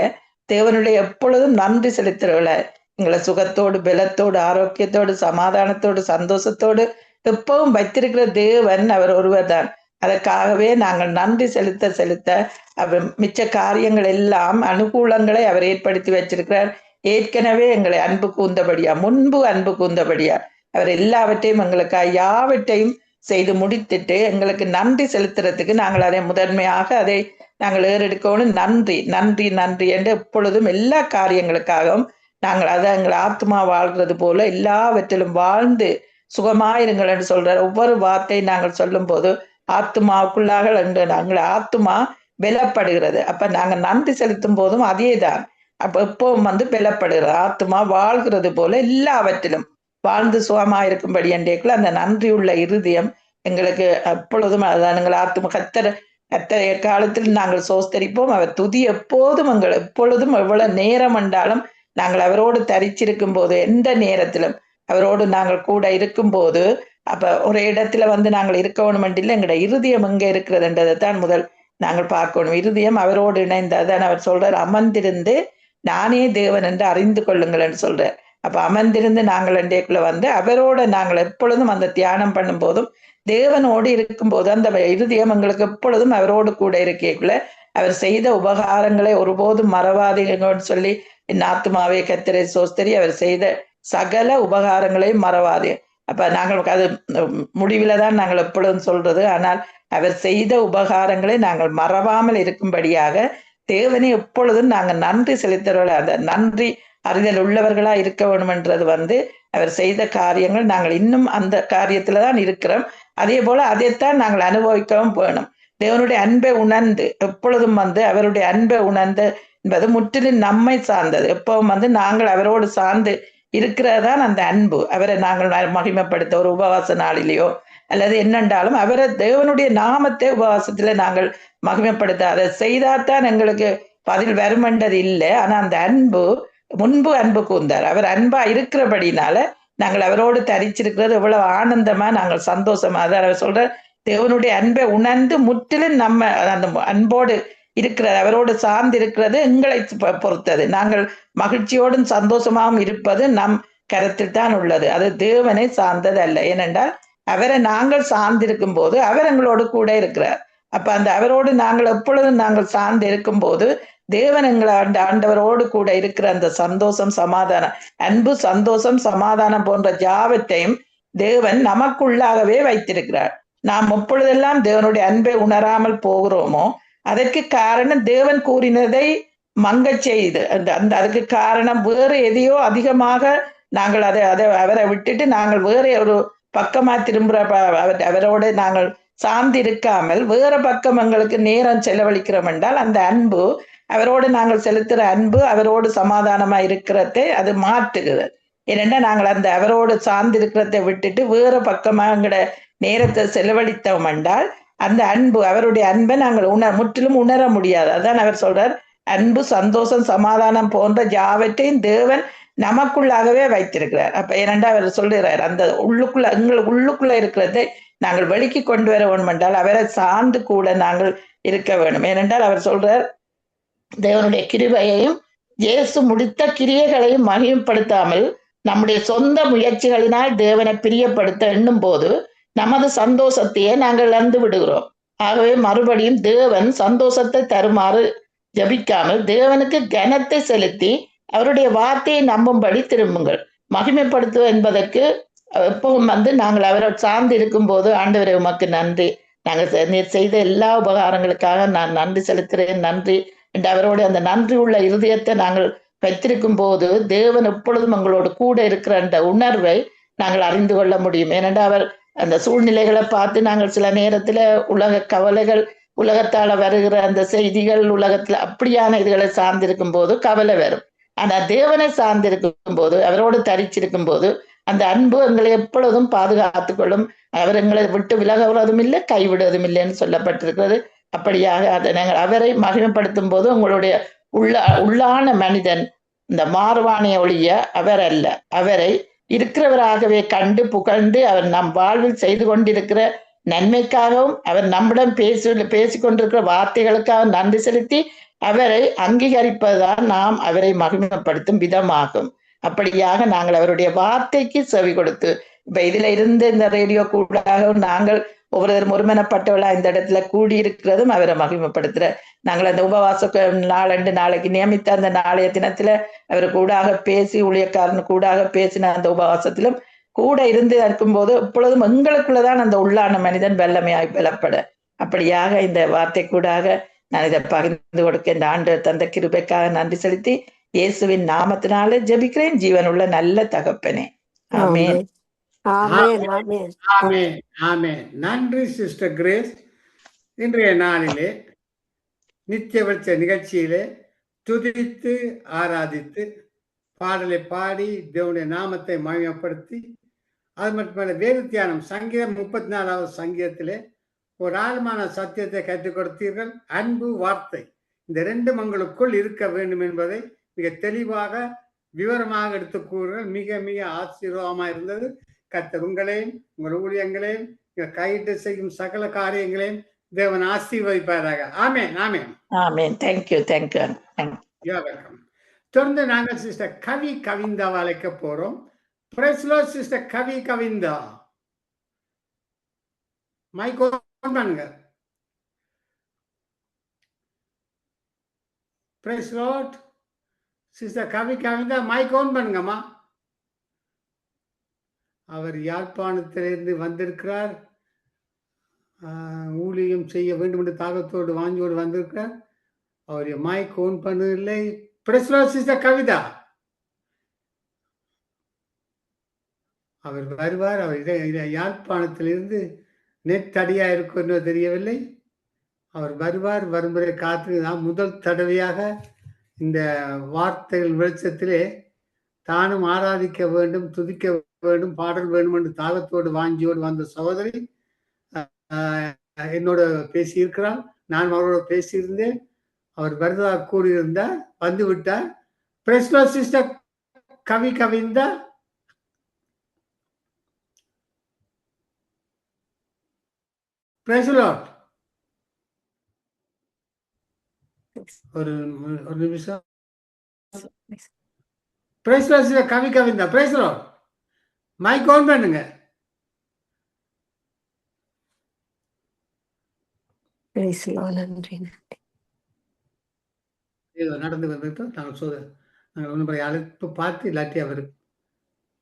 தேவனுடைய எப்பொழுதும் நன்றி செலுத்துறவள எங்களை சுகத்தோடு பலத்தோடு ஆரோக்கியத்தோடு சமாதானத்தோடு சந்தோஷத்தோடு எப்பவும் வைத்திருக்கிற தேவன் அவர் ஒருவர் தான். அதற்காகவே நாங்கள் நன்றி செலுத்த செலுத்த அவர் மிச்ச காரியங்கள் எல்லாம் அனுகூலங்களை அவர் ஏற்படுத்தி வச்சிருக்கிறார். ஏற்கனவே எங்களை அன்பு கூந்தபடியா, முன்பு அன்பு கூந்தபடியா அவர் எல்லாவற்றையும் எங்களுக்காக யாவற்றையும் செய்து முடித்துட்டு எங்களுக்கு நன்றி செலுத்துறதுக்கு நாங்கள் அதை முதன்மையாக அதை நாங்கள் ஏறெடுக்கணும். நன்றி நன்றி நன்றி என்று எப்பொழுதும் எல்லா காரியங்களுக்காகவும் நாங்கள் அதை எங்கள் ஆத்மா வாழ்றது போல எல்லாவற்றிலும் வாழ்ந்து சுகமாயிருங்கள் என்று சொல்றார். ஒவ்வொரு வார்த்தை நாங்கள் சொல்லும் போது ஆத்மாவுக்குள்ளாக என்று நாங்கள் ஆத்மா பலப்படுகிறது. அப்ப நாங்க நன்றி செலுத்தும் போதும் அதே தான். அப்ப எப்பவும் பலப்படுகிறது. ஆத்மா வாழ்கிறது போல எல்லாவற்றிலும் வாழ்ந்து சுகமாயிருக்கும்படி என்றேக்குள்ள அந்த நன்றி உள்ள இருதயம் எங்களுக்கு எப்பொழுதும் அதுதான். எங்கள் ஆத்மா கத்தரைய காலத்தில் நாங்கள் சோஸ்தரிப்போம். அவர் துதி எப்போதும் எப்பொழுதும் எவ்வளவு நேரம் என்றாலும் நாங்கள் அவரோடு தரிச்சிருக்கும் போது எந்த நேரத்திலும் அவரோடு நாங்கள் கூட இருக்கும் போது அப்ப ஒரு இடத்துல நாங்கள் இருக்கணும் இல்லை, எங்களோட இருதயம் எங்க இருக்கிறதுன்றதை தான் முதல் நாங்கள் பார்க்கணும். இருதயம் அவரோடு இணைந்து அதான் அவர் சொல்றார், அமர்ந்திருந்து நானே தேவன் என்று அறிந்து கொள்ளுங்கள் என்று சொல்றார். அப்ப அமர்ந்திருந்து நாங்கள் அண்டேக்குள்ள அவரோட நாங்கள் எப்பொழுதும் அந்த தியானம் பண்ணும் போதும் தேவனோடு இருக்கும் போது அந்த இருதயம் எங்களுக்கு எப்பொழுதும் அவரோடு கூட இருக்கேக்குள்ள அவர் செய்த உபகாரங்களை ஒருபோதும் மறவாதீங்கன்னு சொல்லி என் ஆத்துமாவே கர்த்தரை சோஸ்தரி, அவர் செய்த சகல உபகாரங்களையும் மறவாதே. அப்ப நாங்கள் அது முடிவில தான் நாங்கள் எப்பொழுதும் சொல்றது. ஆனால் அவர் செய்த உபகாரங்களை நாங்கள் மறவாமல் இருக்கும்படியாக தேவனை எப்பொழுதும் நாங்கள் நன்றி செலுத்துறவர்கள் அந்த நன்றி அறிதல் உள்ளவர்களா இருக்க வேண்டும் என்றது அவர் செய்த காரியங்கள். நாங்கள் இன்னும் அந்த காரியத்துலதான் இருக்கிறோம். அதே போல அதைத்தான் நாங்கள் அனுபவிக்கவும் வேணும். தேவனுடைய அன்பை உணர்ந்து எப்பொழுதும் அவருடைய அன்பை உணர்ந்து என்பது முற்றிலும் நம்மை சார்ந்தது. எப்பவும் நாங்கள் அவரோடு சார்ந்து இருக்கிறதான் அந்த அன்பு. அவரை நாங்கள் மகிமைப்படுத்த ஒரு உபவாச நாளிலேயோ அல்லது என்னென்றாலும் அவரை தேவனுடைய நாமத்தை உபவாசத்துல நாங்கள் மகிமைப்படுத்த அதை செய்தாதான் எங்களுக்கு பதில் வருமென்றது இல்லை. ஆனா அந்த அன்பு முன்பு அன்பு கூந்தார். அவர் அன்பா இருக்கிறபடினால நாங்கள் அவரோடு தரிச்சிருக்கிறது எவ்வளவு ஆனந்தமா நாங்கள் சந்தோஷமா. அதான் அவர் சொல்ற தேவனுடைய அன்பை உணர்ந்து முற்றிலும் நம்ம அந்த அன்போடு இருக்கிறது அவரோடு சார்ந்து இருக்கிறது எங்களை பொறுத்தது. நாங்கள் மகிழ்ச்சியோடும் சந்தோஷமாகவும் இருப்பது நம் கருத்தில் தான் உள்ளது. அது தேவனை சார்ந்தது அல்ல. ஏனென்றால் அவரை நாங்கள் சார்ந்திருக்கும் போது அவர் எங்களோடு கூட இருக்கிறார். அப்ப அந்த அவரோடு நாங்கள் எப்பொழுதும் நாங்கள் சார்ந்து இருக்கும் போது தேவன் எங்களை ஆண்டவரோடு கூட இருக்கிற அந்த சந்தோஷம் சமாதானம் அன்பு சந்தோஷம் சமாதானம் போன்ற ஜாவத்தையும் தேவன் நமக்குள்ளாகவே வைத்திருக்கிறார். நாம் எப்பொழுதெல்லாம் தேவனுடைய அன்பை உணராமல் போகிறோமோ அதற்கு காரணம் தேவன் கூறினதை மங்க செய்து அதுக்கு காரணம் வேறு எதையோ அதிகமாக நாங்கள் அதை அவரை விட்டுட்டு நாங்கள் வேற ஒரு பக்கமா திரும்புற அவரோட நாங்கள் சார்ந்து இருக்காமல் வேற பக்கம் எங்களுக்கு நேரம் செலவழிக்கிறோம் என்றால் அந்த அன்பு அவரோடு நாங்கள் செலுத்துற அன்பு அவரோடு சமாதானமா இருக்கிறதை அது மாற்றுகிறது. ஏனென்றா நாங்கள் அந்த அவரோடு சார்ந்து இருக்கிறதை விட்டுட்டு வேற பக்கமா எங்கட நேரத்தை செலவழித்தோம் என்றால் அந்த அன்பு அவருடைய அன்பை நாங்கள் முற்றிலும் உணர முடியாது. அதான் அவர் சொல்றார், அன்பு சந்தோஷம் சமாதானம் போன்ற ஜாவற்றையும் தேவன் நமக்குள்ளாகவே வைத்திருக்கிறார். அப்ப ஏனென்றா அவர் சொல்லுகிறார் அந்த எங்களுக்கு உள்ளுக்குள்ள இருக்கிறதை நாங்கள் வெளிக்கு கொண்டு வர வேண்டும் என்றால் அவரை சார்ந்து கூட நாங்கள் இருக்க வேண்டும். ஏனென்றால் அவர் சொல்றார், தேவனுடைய கிருபையையும் இயேசு முடித்த கிரியைகளையும் மகிமைப்படுத்தாமல் நம்முடைய சொந்த முயற்சிகளினால் தேவனை பிரியப்படுத்த எண்ணும் போது நமது சந்தோஷத்தையே நாங்கள் இழந்து விடுகிறோம். ஆகவே மறுபடியும் தேவன் சந்தோஷத்தை தருமாறு ஜபிக்காமல் தேவனுக்கு கனத்தை செலுத்தி அவருடைய வார்த்தையை நம்பும்படி திரும்புங்கள். மகிமைப்படுத்துவது என்பதற்கு எப்பவும் நாங்கள் அவரை சார்ந்து இருக்கும் போது ஆண்டவரே உமக்கு நன்றி, நாங்கள் நீர் செய்த எல்லா உபகாரங்களுக்காக நான் நன்றி செலுத்துகிறேன் நன்றி என்று அவரோட அந்த நன்றி உள்ள இருதயத்தை நாங்கள் வைத்திருக்கும் போது தேவன் எப்பொழுதும் எங்களோடு கூட இருக்கிற அந்த உணர்வை நாங்கள் அறிந்து கொள்ள முடியும். ஏனென்றால் அவர் அந்த சூழ்நிலைகளை பார்த்து நாங்கள் சில நேரத்துல உலக கவலைகள் உலகத்தால வருகிற அந்த செய்திகள் உலகத்துல அப்படியான இதுகளை சார்ந்திருக்கும் போது கவலை வரும். ஆனா தேவனை சார்ந்திருக்கும் போது அவரோடு தரிச்சிருக்கும் போது அந்த அன்பு எங்களை எப்பொழுதும் பாதுகாத்து கொள்ளும். அவர் எங்களை விட்டு விலகுவதும் இல்லை கைவிடுவதும் இல்லைன்னு சொல்லப்பட்டிருக்கிறது. அப்படியாக அதை நாங்கள் அவரை மகிமைப்படுத்தும் போது உங்களுடைய உள்ளான மனிதன் இந்த மார்வானைய ஒழிய அவர் அல்ல, அவரை இருக்கிறவராகவே கண்டு புகழ்ந்து அவர் நம் வாழ்வில் செய்து கொண்டிருக்கிற நன்மைக்காகவும் அவர் நம்மிடம் பேசிக் கொண்டிருக்கிற வார்த்தைகளுக்காக நன்றி செலுத்தி அவரை அங்கீகரிப்பதுதான் நாம் அவரை மகிமைப்படுத்தும் விதமாகும். அப்படியாக நாங்கள் அவருடைய வார்த்தைக்கு செவி கொடுத்து இப்ப இதுல இருந்து இந்த ரேடியோ கூடாக நாங்கள் ஒவ்வொருத்தரும் ஒருமனப்பட்டவளா இந்த இடத்துல கூடியிருக்கிறதும் அவரை மகிமைப்படுத்துற நாங்கள் அந்த உபவாச நாளைக்கு நியமித்த அந்த நாளைய தினத்துல அவர் கூடாக பேசி ஊழியக்காரன் கூடாக பேசின அந்த உபவாசத்திலும் கூட இருந்து இருக்கும்போது எப்பொழுதும் எங்களுக்குள்ளதான் அந்த உள்ளான மனிதன் வல்லமையாய் பலப்பட அப்படியாக இந்த வார்த்தை கூடாக நான் இதை பகிர்ந்து கொடுக்க இந்த ஆண்டு தந்த கிருபைக்காக நன்றி செலுத்தி இயேசுவின் நாமத்தினால ஜெபிக்கிறேன் ஜீவனுள்ள நல்ல தகப்பனே. ஆமென். ஆமென். ஆமென். ஆமென். ஆமென். நன்றி சிஸ்டர் கிரேஸ். இன்றைய நாளிலே நித்திய வெளிச்ச நிகழ்ச்சியிலே துதித்து ஆராதித்து பாடலை பாடி தேவனுடைய நாமத்தை மகிமைப்படுத்தி அது மட்டுமல்ல வேறு தியானம் சங்கீதம் 34வது சங்கீதத்திலே ஒரு ஆழமான சத்தியத்தை கற்றுக் கொடுத்தீர்கள். அன்பு வார்த்தை இந்த ரெண்டும் உங்களுக்குள் இருக்க வேண்டும் என்பதை மிக தெளிவாக விவரமாக எடுத்து கூறுகள். மிக மிக ஆசீர்வாதமாக இருந்தது. கர்த்தர் உங்களையும் உங்கள் ஊழியங்களையும் கையிட்டு செய்யும் சகல காரியங்களையும் தேவன் ஆசீர்வதிப்பாராக. ஆமென். ஆமென். ஆமென். Thank you. Thank you. You are welcome. தொடர்ந்து நாங்கள் சிஸ்டர் கவி கவிந்தாவை அழைக்க போறோம். Praise the Lord sister Kavi Kavinda. Mike on பண்ணுங்க. Praise the Lord sister Kavi Kavinda mike on பண்ணுங்கம்மா. அவர் யாழ்ப்பாணத்திலிருந்து வந்திருக்கிறார். ஊழியம் செய்ய வேண்டும் என்று தாகத்தோடு வாஞ்சியோடு வந்திருக்கிறார். அவருடைய மைக் ஆன் பண்ணவில்லை. Praise the Lord sister Kavitha. அவர் வருவார். அவர் யாழ்ப்பாணத்திலிருந்து நெட் தடியா இருக்கும் என்று தெரியவில்லை. அவர் வருவார். வருமுறை காத்து நான் முதல் தடவையாக இந்த வார்த்தைகள் வெளிச்சத்திலே தானும் ஆராதிக்க வேண்டும், துதிக்க வேண்டும், பாடல் வேண்டும் என்று தாகத்தோடு வாஞ்சியோடு வந்த சகோதரி என்னோட பேசியிருக்கிறார். நான் அவரோட பேசியிருந்தேன். அவர் வருவதாக கூறியிருந்தார். வந்து விட்டார். Praise the Lord sister Kavi Kavinda. Praise the Lord. ஒரு நிமிஷம். Praise the Lord sister Kavi Kavinda. Praise the Lord. Mike on பண்ணுங்க. Praise the Lord. நன்றி. ஏதோ நடந்து வந்தது. நாங்கள் ஒன்று அழைப்பு பார்த்து இல்லாட்டி அவர்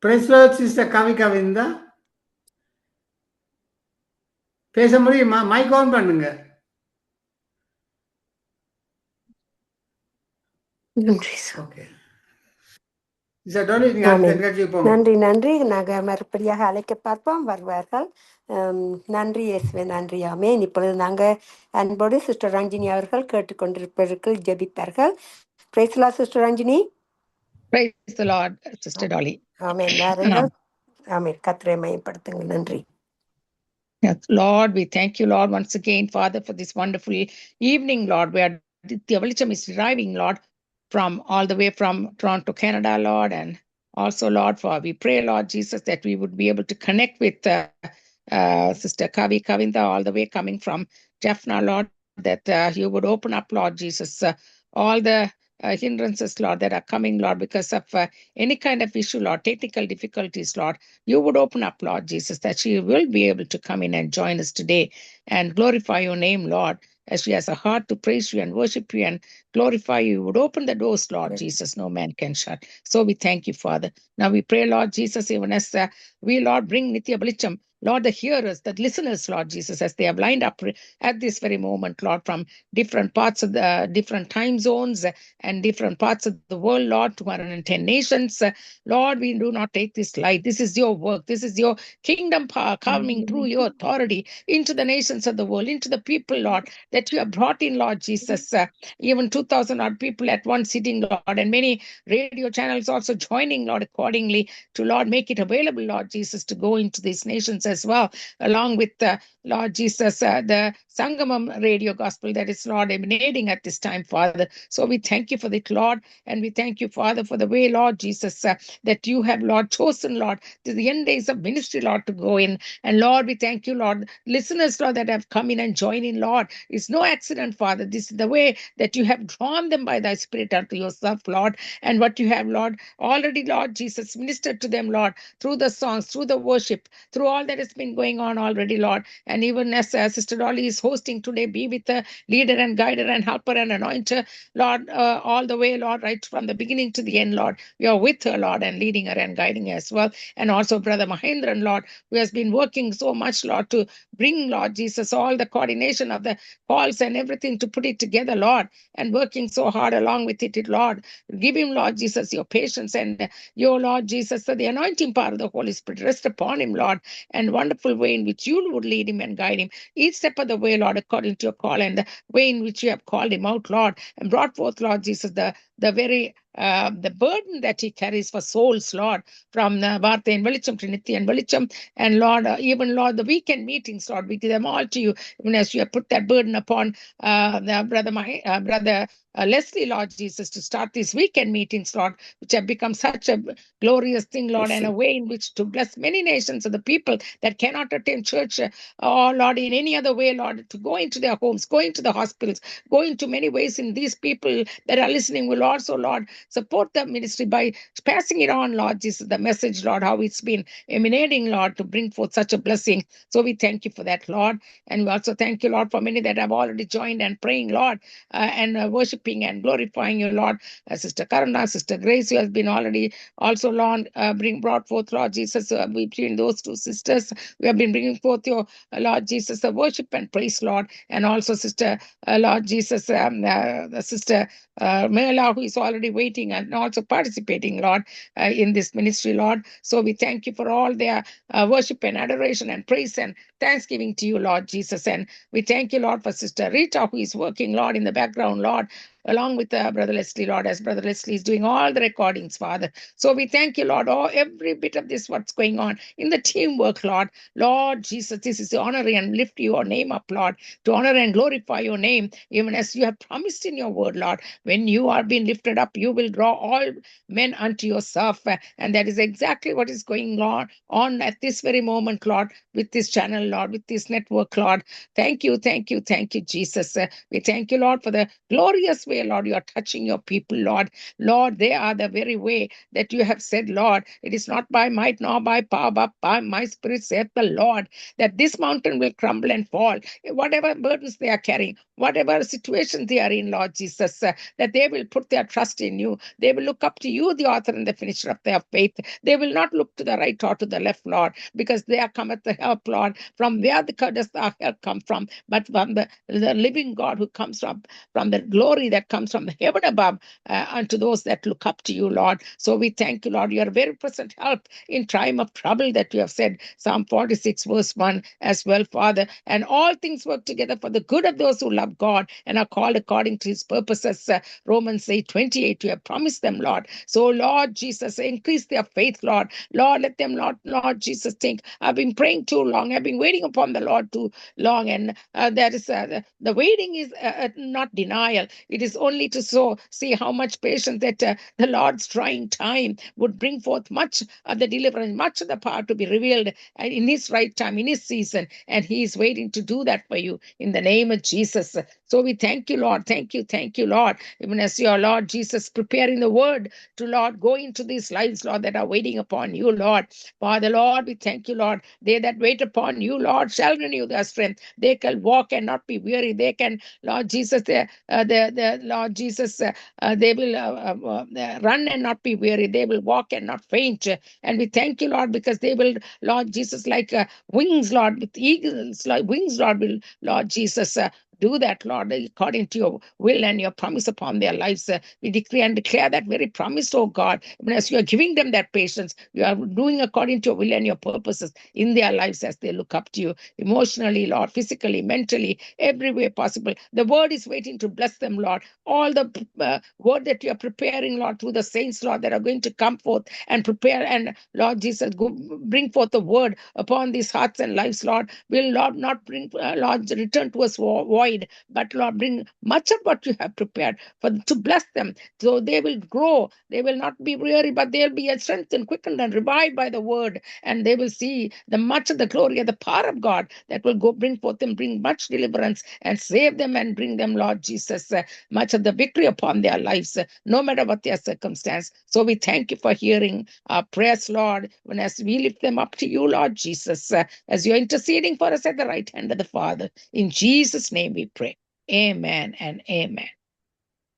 praise the Lord sister Kavi Kavinda பேச முடியுமா? மைக் ஆன் பண்ணுங்க. ஓகே. நன்றி. நன்றி. நாங்கள் மறுபடியாக அழைக்க பார்ப்போம். வருவார்கள். நன்றி இயேசுவே. நன்றி. ஆமென். இப்பொழுது நாங்கள் அன்போடு சிஸ்டர் ரஞ்சினி அவர்கள் கேட்டுக்கொண்டிருப்பதற்கு ஜெபிப்பார்கள். Praise the Lord sister Ranjini. Praise the Lord, Sister Dolly. ஆமென். வாருங்கள். ஆமென். கர்த்தரை மகிமைப்படுத்துங்கள். நன்றி. Yes, Lord, we thank you, Lord, once again, Father, for this wonderful evening, Lord, where the Velicham is arriving, Lord, from all the way from Toronto, Canada, Lord, and also, Lord, for we pray, Lord Jesus, that we would be able to connect with Sister Kavi Kavinda, all the way coming from Jaffna, Lord, that you would open up, Lord Jesus, all the hindrances, Lord, that are coming, Lord, because of any kind of issue, Lord, technical difficulties, Lord, you would open up, Lord Jesus, that she will be able to come in and join us today and glorify your name, Lord, as she has a heart to praise you and worship you and glorify you. You would open the doors, Lord Jesus, no man can shut. So we thank you, Father. Now we pray, Lord Jesus, even as we, Lord, bring Nitya Balicham, Lord, the hearers, the listeners, Lord Jesus, as they have lined up at this very moment, Lord, from different parts of the different time zones and different parts of the world, Lord, 210 nations. Lord, we do not take this light. This is your work. This is your kingdom power coming through your authority into the nations of the world, into the people, Lord, that you have brought in, Lord Jesus. Even 2,000 odd people at one sitting, Lord, and many radio channels also joining, Lord, accordingly to, Lord, make it available, Lord Jesus, to go into these nations as well, along with Lord Jesus, the Sangamam radio gospel that is, Lord, emanating at this time, Father. So we thank you for it, Lord, and we thank you, Father, for the way, Lord Jesus, that you have, Lord, chosen, Lord, to the end days of ministry, Lord, to go in. And Lord, we thank you, Lord, listeners, Lord, that have come in and joined in, Lord. It's no accident, Father. This is the way that you have drawn them by thy Spirit unto yourself, Lord, and what you have, Lord, already, Lord Jesus, ministered to them, Lord, through the songs, through the worship, through all that has been going on already, Lord. And even as Sister Dolly is hosting today, be with the leader and guider and helper and anointer, Lord, all the way, Lord, right from the beginning to the end, Lord. You are with her, Lord, and leading her and guiding her as well. And also Brother Mahendran, Lord, who has been working so much, Lord, to bring, Lord Jesus, all the coordination of the calls and everything to put it together, Lord, and working so hard along with it, Lord. Give him, Lord Jesus, your patience and your, Lord Jesus, the anointing power of the Holy Spirit rest upon him, Lord, and wonderful way in which you would lead him and guide him each step of the way, Lord, according to your call and the way in which you have called him out, Lord, and brought forth, Lord Jesus, the very the burden that he carries for souls, Lord, from Vartha and Velicham to Nithya and Velicham, and Lord, even, Lord, the weekend meetings, Lord, we give them all to you, even as you have put that burden upon the brother Leslie, Lord Jesus, to start these weekend meetings, Lord, which have become such a glorious thing, Lord, and a way in which to bless many nations of the people that cannot attend church, or, Lord, in any other way, Lord, to go into their homes, go into the hospitals, go into many ways in these people that are listening will also, Lord, support the ministry by passing it on, Lord Jesus, the message, Lord, how it's been emanating, Lord, to bring forth such a blessing. So we thank you for that, Lord. And we also thank you, Lord, for many that have already joined and praying, Lord, and worshiping and glorifying you, Lord. Sister Karuna, Sister Grace, who has been already also, Lord, brought forth, Lord Jesus, between those two sisters, we have been bringing forth your, Lord Jesus, the worship and praise, Lord, and also Sister, Lord Jesus, the Sister Mela, who is already waiting and also participating, Lord, in this ministry, Lord. So we thank you for all their worship and adoration and praise and thanksgiving to you, Lord Jesus. And we thank you, Lord, for Sister Rita, who is working, Lord, in the background, Lord, along with Brother Leslie, Lord, as Brother Leslie is doing all the recordings, Father. So we thank you, Lord, every bit of this, what's going on in the teamwork, Lord. Lord Jesus, this is to honor and lift your name up, Lord, to honor and glorify your name, even as you have promised in your word, Lord. When you are being lifted up, you will draw all men unto yourself. And that is exactly what is going on at this very moment, Lord, with this channel, Lord, with this network, Lord. Thank you, thank you, thank you, Jesus. We thank you, Lord, for the glorious way, Lord, you are touching your people, Lord. Lord, they are the very way that you have said, Lord. It is not by might nor by power, but by my spirit, saith the Lord, that this mountain will crumble and fall. Whatever burdens they are carrying, whatever situation they are in, Lord Jesus, that they will put their trust in you. They will look up to you, the author and the finisher of their faith. They will not look to the right or to the left, Lord, because there cometh the help, Lord. From where does our help come from? But from the living God who comes from the glory that comes from the heaven above, unto those that look up to you, Lord. So we thank you, Lord. You are a very present help in time of trouble, that you have said, Psalm 46, verse 1 as well, Father. And all things work together for the good of those who love God and are called according to his purposes. Romans 8:28, you have promised them, Lord. So, Lord Jesus, increase their faith, Lord. Lord, let them not, Lord Jesus, think, I've been praying too long. I've been waiting upon the Lord too long. And that is the waiting is not denial. It is only to see how much patience that the Lord's trying time would bring forth much of the deliverance, much of the power to be revealed in his right time, in his season. And he is waiting to do that for you in the name of Jesus. So we thank you, Lord. Thank you, Lord. Even as your Lord Jesus preparing the word to, Lord, go into these lives, Lord, that are waiting upon you, Lord. Father, Lord, we thank you, Lord. They that wait upon you, Lord, shall renew their strength. They can walk and not be weary. They can, Lord Jesus, Lord Jesus, they will run and not be weary. They will walk and not faint. And we thank you, Lord, because they will, Lord Jesus, like wings, Lord, with eagles, like wings, Lord, will, Lord Jesus, do that, Lord, according to your will and your promise upon their lives. We decree and declare that very promise, oh God. Even as you are giving them that patience, you are doing according to your will and your purposes in their lives as they look up to you emotionally, Lord, physically, mentally, every way possible. The word is waiting to bless them, Lord. All the word that you are preparing, Lord, through the saints, Lord, that are going to come forth and prepare, and Lord Jesus, go bring forth the word upon these hearts and lives, Lord. Will Lord not bring, Lord, return to us void, but Lord, bring much of what you have prepared for to bless them, so they will grow. They will not be weary, but they'll be strengthened, quickened, and revived by the word, and they will see the much of the glory and the power of God that will go bring forth and bring much deliverance and save them and bring them, Lord Jesus, much of the victory upon their lives, no matter what their circumstance. So we thank you for hearing our prayers, Lord, when as we lift them up to you, Lord Jesus, as you're interceding for us at the right hand of the Father. In Jesus' name we pray. Amen and amen.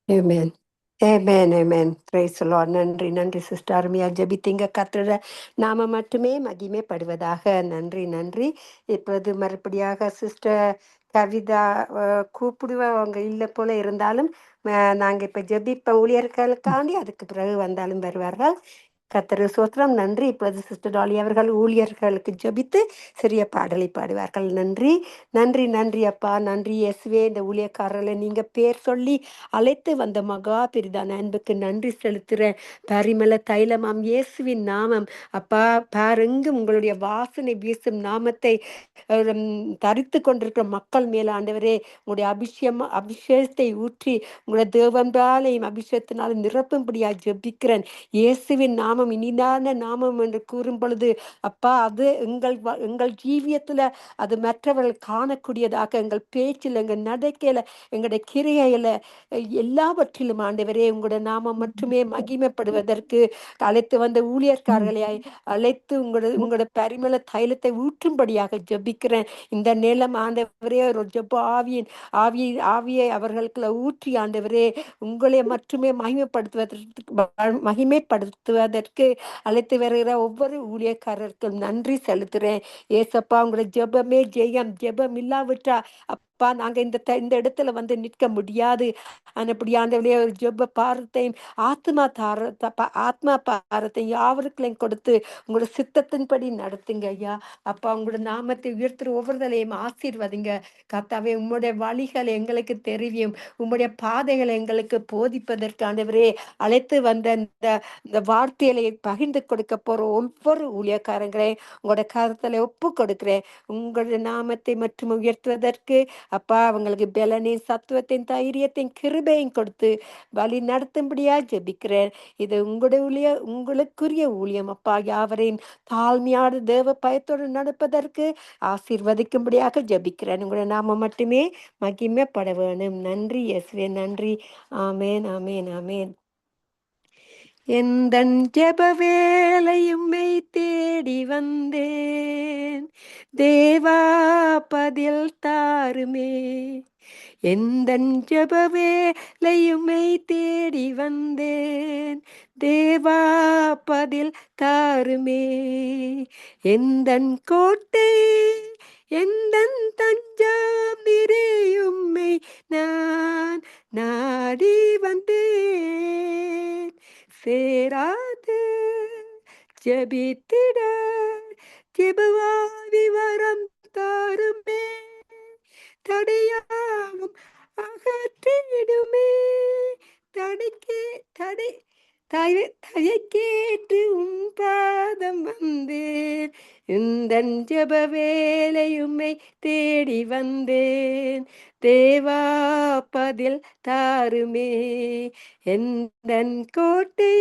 Amen. Amen, amen. Praise the Lord. நன்றி நன்றி sister. அருமையா ஜெபித்தீங்க. கர்த்தருடைய நாம மட்டுமே மகிமைப்படுவதாக. நன்றி நன்றி. இப்போது மறுபடியாக சிஸ்டர் கவிதா கூப்பிடுவாங்க இல்லை போல இருந்தாலும் நாங்கள் இப்போ ஜெபிப்ப ஊழியர்களுக்காண்டி அதுக்கு பிறகு வந்தாலும் வருவார்கள். கர்த்தர் சோத்திரம். நன்றி. இப்பொழுது சிஸ்டர் டாலி அவர்கள் ஊழியர்களுக்கு ஜெபித்து சிறிய பாடலை பாடுவார்கள். நன்றி நன்றி நன்றி அப்பா. நன்றி இயேசுவே. இந்த ஊழியக்காரர்களை நீங்க பேர் சொல்லி அழைத்து வந்த மகா பெரிதான அன்புக்கு நன்றி செலுத்துகிறேன். பரிமள தைலமாம் இயேசுவின் நாமம் அப்பா, பாருங்கும் உங்களுடைய வாசனை வீசும் நாமத்தை தரித்து கொண்டிருக்கிற மக்கள் மேல ஆண்டவரே உங்களுடைய அபிஷேகத்தை ஊற்றி உங்களுடைய தேவன்பாலையும் அபிஷேகத்தினாலும் நிரப்பும்படியாக ஜெபிக்கிறேன். இயேசுவின் நாமம் இனிதான நாமம் என்று கூறும் பொழுது அப்பா, அது எங்கள் ஜீவியத்துல அது மற்றவர்கள் காணக்கூடியதாக, எங்கள் பேச்சில், எங்கள் நடக்கையில, எங்களுடைய கிரியையில, எல்லாவற்றிலும் ஆண்டவரே உங்களுடைய நாமம் மட்டுமே மகிமைப்படுவதற்கு அழைத்து வந்த ஊழியர்காரர்களை அழைத்து உங்களோட பரிமள தைலத்தை ஊற்றும்படியாக ஜெபிக்கிறேன். இந்த நிலம் ஆண்டவரே ஒரு ஜெப ஆவியை அவர்களுக்குள்ள ஊற்றி ஆண்டவரே உங்களை மட்டுமே மகிமைப்படுத்துவதற்கு அழைத்து வருகிற ஒவ்வொரு ஊழியக்காரருக்கும் நன்றி செலுத்துறேன். ஏசப்பா, உங்களோட ஜெபமே ஜெயம். ஜெபம் இல்லாவிட்டா அப்பா நாங்க இந்த இடத்துல வந்து நிற்க முடியாது. அப்படி ஆண்டவரே ஒரு ஜெப பாரத்தையும் ஆத்மா பாரத்தையும் யாவருக்களையும் கொடுத்து உங்களோட சித்தத்தின்படி நடத்துங்க ஐயா. அப்பா, உங்களோட நாமத்தை உயர்த்துற ஒவ்வொருதலையும் ஆசீர்வதிங்க கர்த்தாவே. உம்முடைய வழிகள் எங்களுக்கு தெரியும், உம்முடைய பாதைகளை எங்களுக்கு போதிப்பதற்கு ஆண்டவரே அழைத்து வந்த இந்த வார்த்தைகளை பகிர்ந்து கொடுக்க போற ஒவ்வொரு ஊழியக்காரங்களையும் உங்களோட கருத்துல ஒப்பு கொடுக்கிறேன். உங்களுடைய நாமத்தை மற்றும் உயர்த்துவதற்கு அப்பா அவங்களுக்கு பலனையும் சத்துவத்தையும் தைரியத்தையும் கிருபையும் கொடுத்து வழி நடத்தும்படியா ஜெபிக்கிறேன். இது உங்களுக்குரிய ஊழியம் அப்பா. யாவரையும் தாழ்மையான தேவ பயத்தோடு நடப்பதற்கு ஆசீர்வதிக்கும்படியாக ஜெபிக்கிறேன். உங்களுடைய நாம மட்டுமே மகிமைப்பட வேணும். நன்றி இயேசுவே. நன்றி. ஆமேன் ஆமேன் ஆமேன். எந்தன் ஜெப வேளையும்மை தேடி வந்தேன் தேவா, பதில் தாருமே. எந்தன் ஜெப வேளையும்மை தேடி வந்தேன் தேவா, பதில் தாருமே. எந்தன் கோட்டை எந்தன் தஞ்சம் நிறையும்மை நான் நாடி வந்தேன். சேராது ஜெபித்திட ஜெபவாவி வரம் தாருமே. தடையாகும் அகற்றிடுமே. தயக்கேற்று உன் பாதம் வந்தேன். இந்த ஜெப வேலையும்மை தேடி வந்தேன் தேவா, பதில் தாருமே. எந்தன் கோட்டை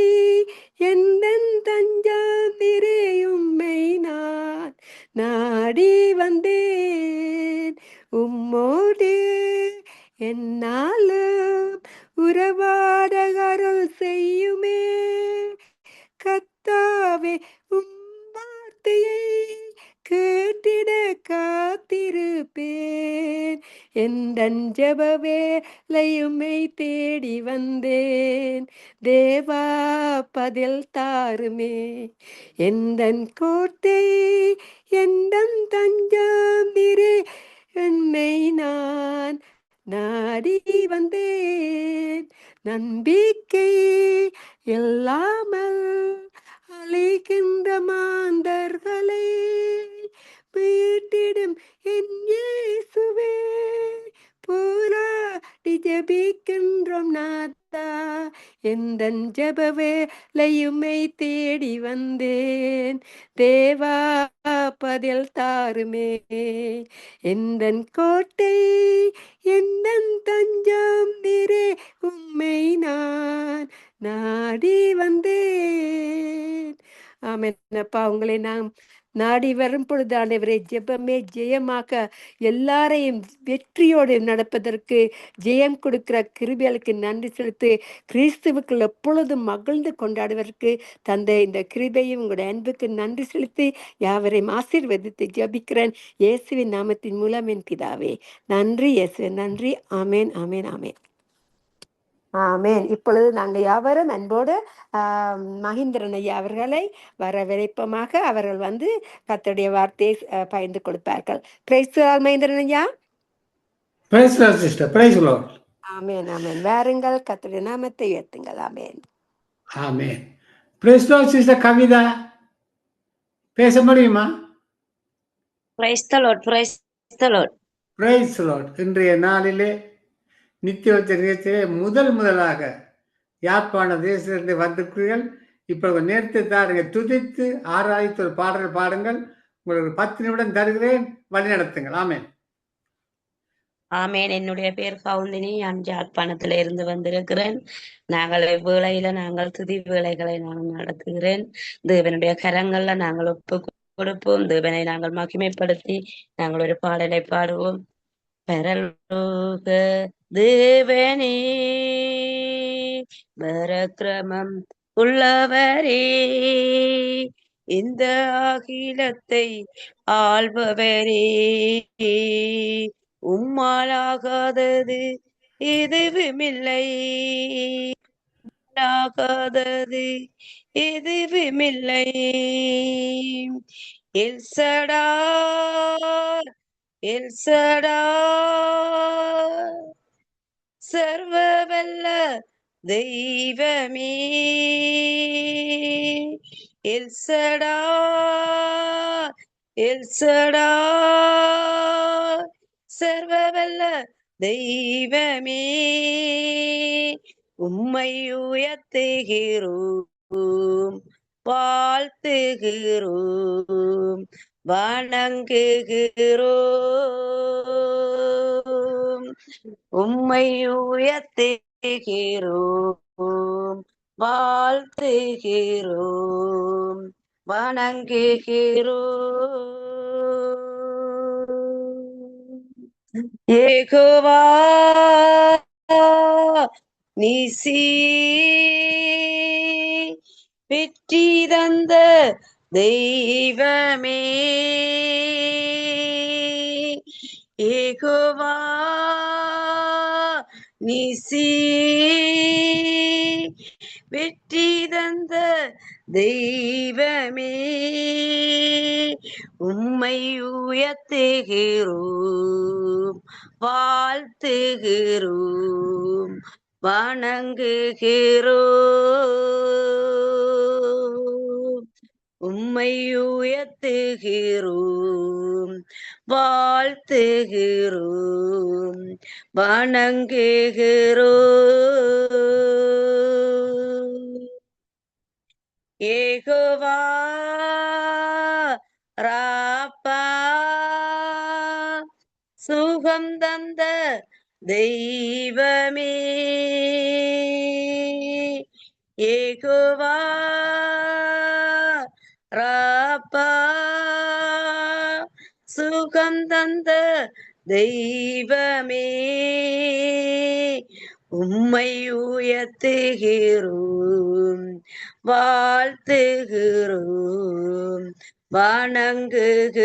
எந்தன் தஞ்சம் நிறையும்மை நான் நாடி வந்தேன். உம்மோடு என்னாலும் உறவாட அருள் செய்யுமே. கர்த்தாவே, உம் வார்த்தையை கேட்டிட காத்திருப்பேன். எந்தன் ஜெப வேளையும்மை தேடி வந்தேன் தேவா, பதில் தாருமே. எந்தன் கோட்டை எந்தன் தஞ்சம் நிறை என்னை நான் நம்பிக்கை இல்லாமல் அழைக்கின்ற மாந்தர்களை மீட்டிடும் என் இயேசுவே, போராடி ஜெபிக்கின்றோம் நாதா, எந்தன் ஜெப வேளையுமை தேடி வந்தேன் தேவா, பதில் தாருமே. எந்தன் கோட்டை எந்தன் தஞ்சம் நீரே, உம்மை நான் நாடி வந்தேன். ஆமென்னப்பா, உங்களை நாம் நாடி வரும் பொழுது ஆண்டவரே, ஜெபமே ஜெயமாக்க எல்லாரையும் வெற்றியோடு நடப்பதற்கு ஜெயம் கொடுக்கிற கிருபைகளுக்கு நன்றி செலுத்து. கிறிஸ்துவுக்குள் எப்பொழுதும் மகிழ்ந்து கொண்டாடுவதற்கு தந்த இந்த கிருபையும் உங்களுடைய அன்புக்கு நன்றி செலுத்தி யாவரையும் ஆசீர்வதித்து ஜெபிக்கிறேன் இயேசுவின் நாமத்தின் மூலம் என் பிதாவே. நன்றி இயேசுவே, நன்றி. ஆமேன், ஆமேன், ஆமேன், ஆமேன். இப்பொழுது நாங்கள் யாவரும் அன்போடு மகேந்திரன் ஐயா அவர்களை வரவேற்பமாக அவர்கள் வந்து கர்த்தருடைய வார்த்தையை பகிர்ந்து கொடுப்பார்கள். பிரைஸ் மகேந்திரன் ஐயா. Praise Lord sister, praise Lord. ஆமேன், ஆமேன். வாருங்கள், கர்த்தருடைய நாமத்தை உயர்த்துங்கள். ஆமேன், ஆமேன். பிரைஸ் லார்ட் சிஸ்டர் கவிதா, பேச முடியுமா? Praise the Lord, praise the Lord. Praise Lord. இன்றைய நாளிலே நித்திய நிகழ்ச்சியிலே முதலாக யாழ்ப்பாண தேசத்திலிருந்து வந்திருக்கிறீர்கள். இப்ப நேரத்தை தாருங்க, துதித்து ஆராய்த்து ஒரு பாடல் பாடுங்கள். உங்களுக்கு 10 நிமிடம் தருகிறேன், வழி நடத்துங்கள். ஆமேன், ஆமேன். என்னுடைய பேர் கவுந்தினி, நான் யாழ்ப்பாணத்தில இருந்து வந்திருக்கிறேன். நாங்கள் நாங்கள் துதி வேளைகளை நான் நடத்துகிறேன். தேவனுடைய கரங்கள்ல நாங்கள் ஒப்பு கொடுப்போம். தேவனை நாங்கள் மகிமைப்படுத்தி நாங்கள் ஒரு பாடலை பாடுவோம். பரலோக தேவனே, பரக்கிரமம் உள்ளவரே, இந்த அகிலத்தை ஆள்பவரே, உம்மாலாகாதது எதுவுமில்லை, ஆகாதது எதுவுமில்லை. எல்சடா, எல்சடா, சர்வவல்ல தெய்வமே, எல்சடா, எல்சடா, சர்வவல்ல தெய்வமே, உம்மை உயர்த்துகிறோம், வாழ்த்துகிறோம், வணங்குகிறோம். உம்மை உயர்த்துகிறோம், வாழ்த்துகிறோம், வணங்குகிறோம். யெகோவா நீசி, வெற்றி தந்த தெய்வமே, யெகோவா நீசி, வெற்றி தந்த தெய்வமே, உம்மை உயர்த்துகிறோம், வாழ்த்துகிறோம், வணங்குகிறோம். உம்மை உயர்த்துகிறோம், வாழ்த்துகிறோம், வணங்குகிறோம். யெகோவா ராப்பா, சுகம் தந்த தெய்வமே, யெகோவா ராப்பா, சுகம் தந்த தெய்வமே, உம்மை உயர்த்துகிறோம், வாழ்த்துகிறோம், வணங்குகிறோம்.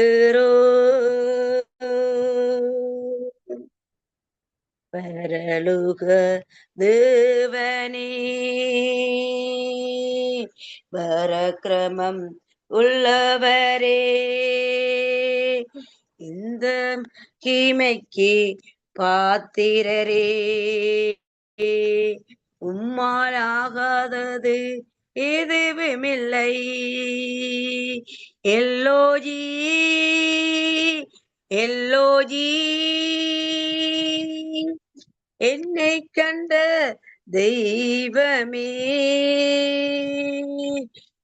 பரலோக தேவனே, பரக்கிரமம் உள்ளவரே, இந்த கிமைக்கு பாத்திரரே, உம்மாலாகாதது எதுவுமில்லை. எல்லோஜி எல்லோஜி என்னை கண்ட தெய்வமே.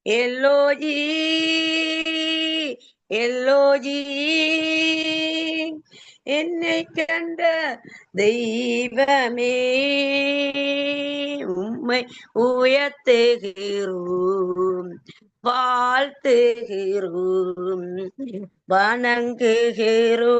எல்லோஜி எல்லோஜி என்னை கண்ட தெய்வமே. உம்மை உயர்த்துகிறோம், வாழ்த்துகிறோம், வணங்குகிறோம்.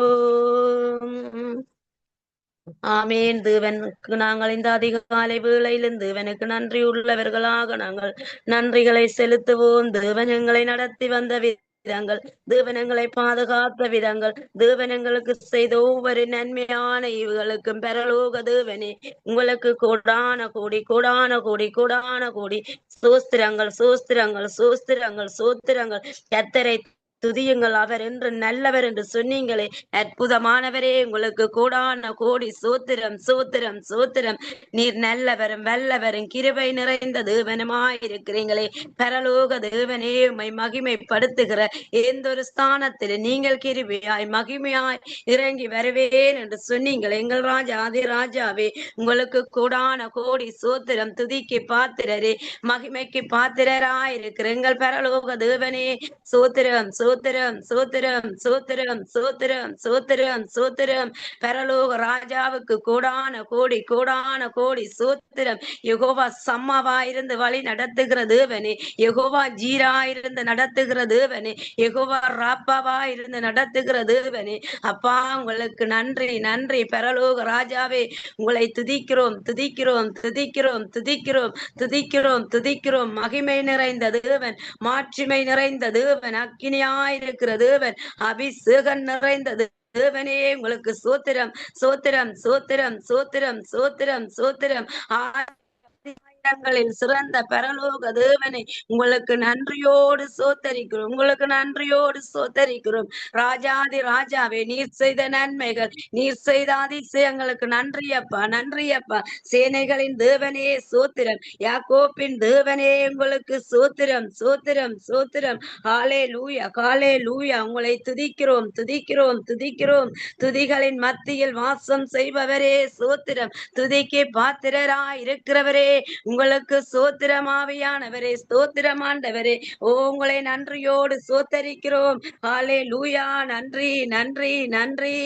ஆமேன். தேவனுக்கு நாங்கள் இந்த அதிகாலை வேளையிலும் தேவனுக்கு நன்றி உள்ளவர்களாக நாங்கள் நன்றிகளை செலுத்துவோம். தேவன் எங்களை நடத்தி வந்த விதங்கள், தேவன் எங்களை பாதுகாத்த விதங்கள், தேவன் எங்களுக்கு செய்த ஒவ்வொரு நன்மையான இவுகளுக்கும் பரலோக தேவனே உங்களுக்கு கோடான கோடி கோடான கோடி கோடான கோடி சோஸ்திரங்கள் சோஸ்திரங்கள் சோஸ்திரங்கள் சோஸ்திரங்கள். கர்த்தரை துதியுங்கள், அவர் என்று நல்லவர் என்று சொன்னீங்களே. அற்புதமானவரே, உங்களுக்கு கோடான கோடி சோத்திரம் சோத்திரம் சோத்திரம். நீர் நல்லவரும் வல்லவரும் கிருபை நிறைந்த தேவனுமாயிருக்கிறீங்களே. பரலோக தேவனே, உம்மை மகிமைப்படுத்துகிற எந்த ஒரு ஸ்தானத்தில் நீங்கள் கிருபையாய் மகிமையாய் இறங்கி வருவேன் என்று சொன்னீங்களே. எங்கள் ராஜா ஆதி ராஜாவே, உங்களுக்கு கோடான கோடி சோத்திரம். துதிக்கு பாத்திரரே, மகிமைக்கு பாத்திரராயிருக்கிற எங்கள் பரலோக தேவனே, சோத்திரம் சோத்திரம் சோத்திரம் சோத்திரம் சோத்திரம் சோத்திரம் சோத்திரம். பரலோக ராஜாவுக்கு கோடான கோடி கோடான கோடி சோத்திரம். யெகோவா சம்மாவா இருந்து வழி நடத்துகிற தேவனே, யெகோவா ஜீரா இருந்து நடத்துகிற தேவனே, யெகோவா ராப்பாவா இருந்து நடத்துகிற தேவனே. அப்பா, உங்களுக்கு நன்றி நன்றி. பரலோக ராஜாவே, உங்களை துதிக்கிறோம் துதிக்கிறோம் துதிக்கிறோம் துதிக்கிறோம் துதிக்கிறோம் துதிக்கிறோம். மகிமை நிறைந்த தேவன், மாட்சிமை நிறைந்த தேவன், அக்கினியாயிருக்கிற தேவன், அபிஷேகம் நிறைந்த தேவனே, உங்களுக்கு சோத்திரம் சோத்திரம் சோத்திரம் சோத்திரம் சோத்திரம் சோத்திரம். ஆயிரங்களில் சிறந்த பரலோக தேவனை உங்களுக்கு நன்றியோடு சோத்தரிக்கிறோம், உங்களுக்கு நன்றியோடு சோத்தரிக்கிறோம். ராஜாதி ராஜாவே, நீர் செய்த நன்மைகள், நீர் செய்த அதிசயங்களுக்கு நன்றி அப்பா, நன்றி அப்பா. சேனைகளின் தேவனே சோத்திரம், யாக்கோப்பின் தேவனே உங்களுக்கு சோத்திரம் சோத்திரம் சோத்திரம். காலே லூயா காலே லூயா. உங்களை துதிக்கிறோம் துதிக்கிறோம் துதிக்கிறோம். துதிகளின் மத்தியில் வாசம் செய்பவரே சோத்திரம். துதிக்கு பாத்திரராய் இருக்கிறவரே உங்களுக்கு சோத்திரம். ஆவியானவரே ஸ்தோத்திரம். ஆண்டவரே, ஓ உங்களை நன்றியோடு சோத்தரிக்கிறோம். ஹாலே லூயா. நன்றி நன்றி நன்றி.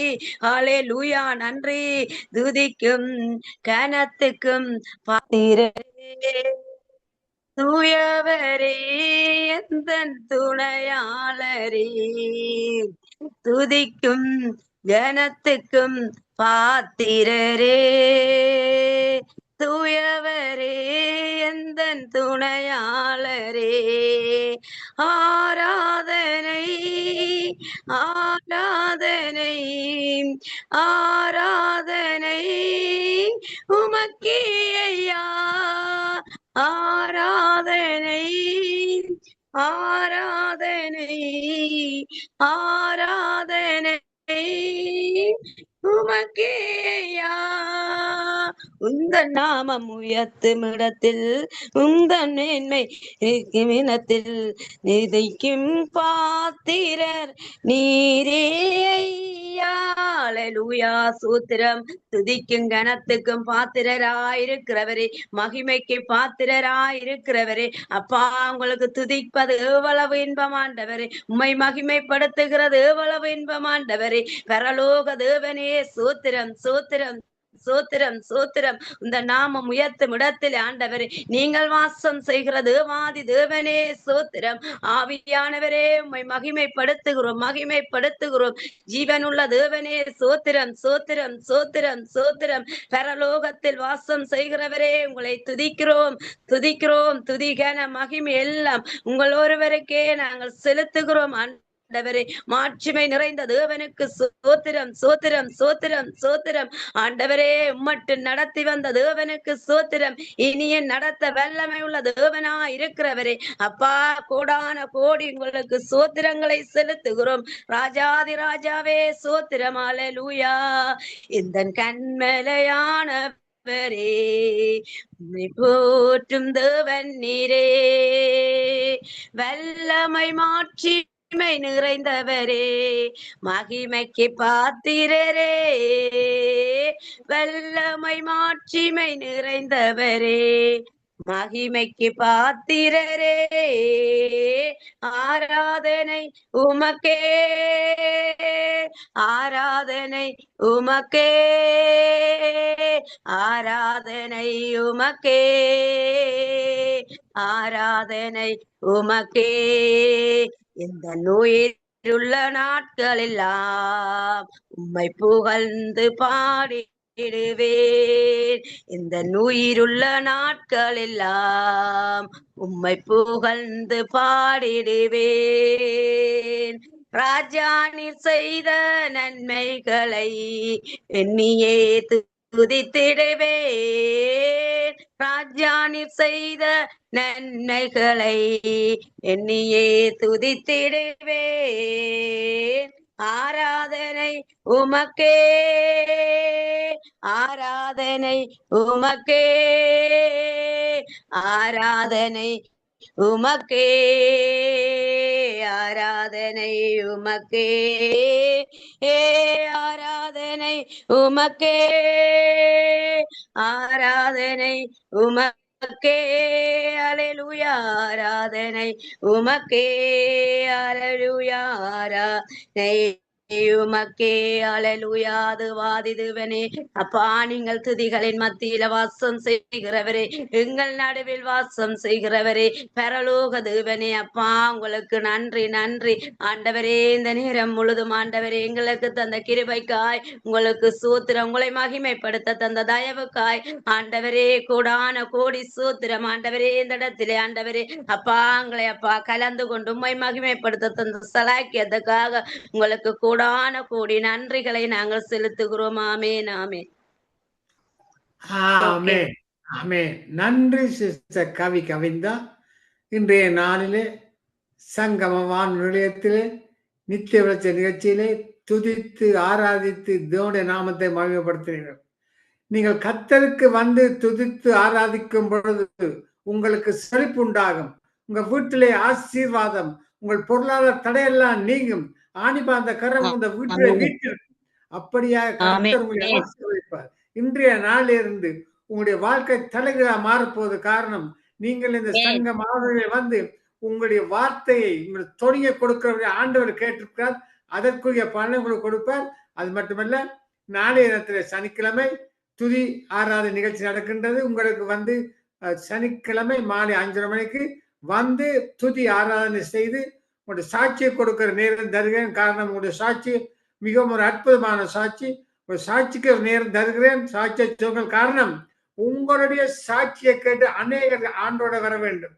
ஹாலே லூயா. நன்றி. துதிக்கும் கனத்துக்கும் பாத்திரரே, தூயவரே, எந்தன் துணையாளரே. துதிக்கும் கனத்துக்கும் பாத்திரரே, தூயவரே, எந்தன் துணையாளரே. ஆராதனை ஆராதனை ஆராதனை உமக்கே ஐயா. ஆராதனை ஆராதனை ஆராதனை உமக்கே ஐயா. உந்தன் நாமம் உயர்த்தும் இடத்தில், உந்தன் மேன்மை இனத்தில் நிதிக்கும் பாத்திரர் நீரே ஐயா. அல்லேலூயா. சூத்திரம். துதிக்கும் கனத்துக்கும் பாத்திரராயிருக்கிறவரே, மகிமைக்கு பாத்திரராயிருக்கிறவரே. அப்பா, உங்களுக்கு துதிப்பது எவ்வளவு இன்பமாண்டவரே, உம்மை மகிமைப்படுத்துகிறது எவ்வளவு இன்பமாண்டவரே. பரலோக தேவனே சோத்திரம் சோத்திரம் சோத்திரம் சோத்திரம். இந்த நாமம் உயர்த்தும் இடத்தில் ஆண்டவரே, நீங்கள் வாசம் செய்கிற தேவாதி தேவனே சோத்திரம். ஆவியானவரே, உம்மை மகிமைப்படுத்துகிறோம் மகிமைப்படுத்துகிறோம். ஜீவனுள்ள தேவனே சோத்திரம் சோத்திரம் சோத்திரம் சோத்திரம். பரலோகத்தில் வாசம் செய்கிறவரே, உங்களை துதிக்கிறோம் துதிக்கிறோம். துதிகன மகிமை எல்லாம் உங்கள் ஒருவருக்கே நாங்கள் செலுத்துகிறோம். ஆண்டவரே, மாட்சிமை நிறைந்த தேவனுக்கு சோத்திரம் சோத்திரம் சோத்திரம் சோத்திரம். ஆண்டவரே, உம்மட்டு நடத்தி வந்த தேவனுக்கு சோத்திரம். இனிய நடத்த வல்லமை உள்ள தேவனா இருக்கிறவரே, அப்பா, கோடான கோடி உங்களுக்கு சோத்திரங்களை செலுத்துகிறோம். ராஜாதி ராஜாவே சோத்திரம். அல்லேலூயா. இந்த கண்மலையான உம்மை போற்றும் தேவன் நீரே, வல்லமை மாட்சிமை நிறைந்தவரே, மகிமைக்கு பாத்திரரே, வல்லமை மாட்சிமை நிறைந்தவரே, மகிமைக்கு பாத்திரரே, ஆராதனை உமக்கே, ஆராதனை உமக்கே, ஆராதனை உமக்கே, ஆராதனை உமக்கே. இந்த நோயிலுள்ள நாட்களெல்லாம் உம்மை புகழ்ந்து பாடிடுவேன். இந்த நுயிருள்ள நாட்களெல்லாம் உம்மை புகழ்ந்து பாடிடுவேன். ராஜா நீர் செய்த நன்மைகளை எண்ணியே துதித்திடுவேன். ராஜா நீர் செய்த நன்மைகளை எண்ணியே துதித்திடுவேன். ஆராதனை உமக்கே, ஆராதனை உமக்கே, ஆராதனை உமக்கே, ஆராதனை உமக்கே, ஆராதனை உமக்கே, ஆராதனை உமக்கே, அல்லேலூயா, ஆராதனை உமக்கே, அல்லேலூயா, ஆராதனை உமக்கே, அல்லேலூயா. அதுவாதிதுவனே அப்பா, நீங்கள் துதிகளின் மத்தியில வாசம் செய்கிறவரே, எங்கள் நடுவில் வாசம் செய்கிறவரே, பரலோக தேவனே அப்பா, உங்களுக்கு நன்றி நன்றி ஆண்டவரே. இந்த நேரம் முழுதும் ஆண்டவரே எங்களுக்கு தந்த கிருபைக்காய் உங்களுக்கு சூத்திரம், உங்களை மகிமைப்படுத்த தந்த தயவுக்காய் ஆண்டவரே கோடான கோடி சூத்திரம் ஆண்டவரே. இந்த இடத்திலே ஆண்டவரே அப்பா, உங்களை அப்பா கலந்து கொண்டு உம்மை மகிமைப்படுத்த தந்த சலாக்கியத்துக்காக உங்களுக்கு கோடான கோடி நன்றிகளை நாங்கள் செலுத்துகிறோம். ஆமென், ஆமென். ஆமென், ஆமென். நன்றி சிஸ்டர் கவிந்தா. இன்றைய நாளிலே சங்கம வானொலி நிலையத்திலே நித்திய வெளிச்ச நிகழ்ச்சியிலே துதித்து ஆராதித்து தேவனுடைய நாமத்தை மகிமைப்படுத்தினீர்கள். நீங்கள் கர்த்தருக்கு வந்து துதித்து ஆராதிக்கும் பொழுது உங்களுக்கு செழிப்பு உண்டாகும், உங்க வீட்டிலே ஆசீர்வாதம், உங்கள் பொருளாதார தடையெல்லாம் நீங்கும், ஆணிபாந்த கரம் உங்க வீட்டிலே வீட்டில் அப்படியாக கர்த்தர் உங்களை ஆசீர்வதிப்பார். இன்றைய நாளிலிருந்து உங்களுடைய வாழ்க்கை தலைகீழா மாறப்போவது காரணம், நீங்கள் இந்த சங்க மாதங்களில் வந்து உங்களுடைய வார்த்தையை உங்கள் தொனியை கொடுக்கிற ஆண்டவர் கேட்டிருக்கிறார். அதற்குரிய பலனை உங்களுக்கு கொடுப்பார். அது மட்டுமல்ல, நாளைய தினத்தில் சனிக்கிழமை துதி ஆராதனை நிகழ்ச்சி நடக்கின்றது. உங்களுக்கு வந்து சனிக்கிழமை மாலை 5:30 மணிக்கு வந்து துதி ஆராதனை செய்து உங்களுடைய சாட்சியை கொடுக்கிற நேரம் தருகிறேன். காரணம், உங்களுடைய சாட்சி மிகவும் ஒரு அற்புதமான சாட்சி. ஒரு சாட்சிக்கு ஒரு நேரம் தருகிறேன். சாட்சியை சொல்லுங்கள். காரணம், உங்களுடைய சாட்சியை கேட்டு அநேகர் ஆண்டோட வர வேண்டும்.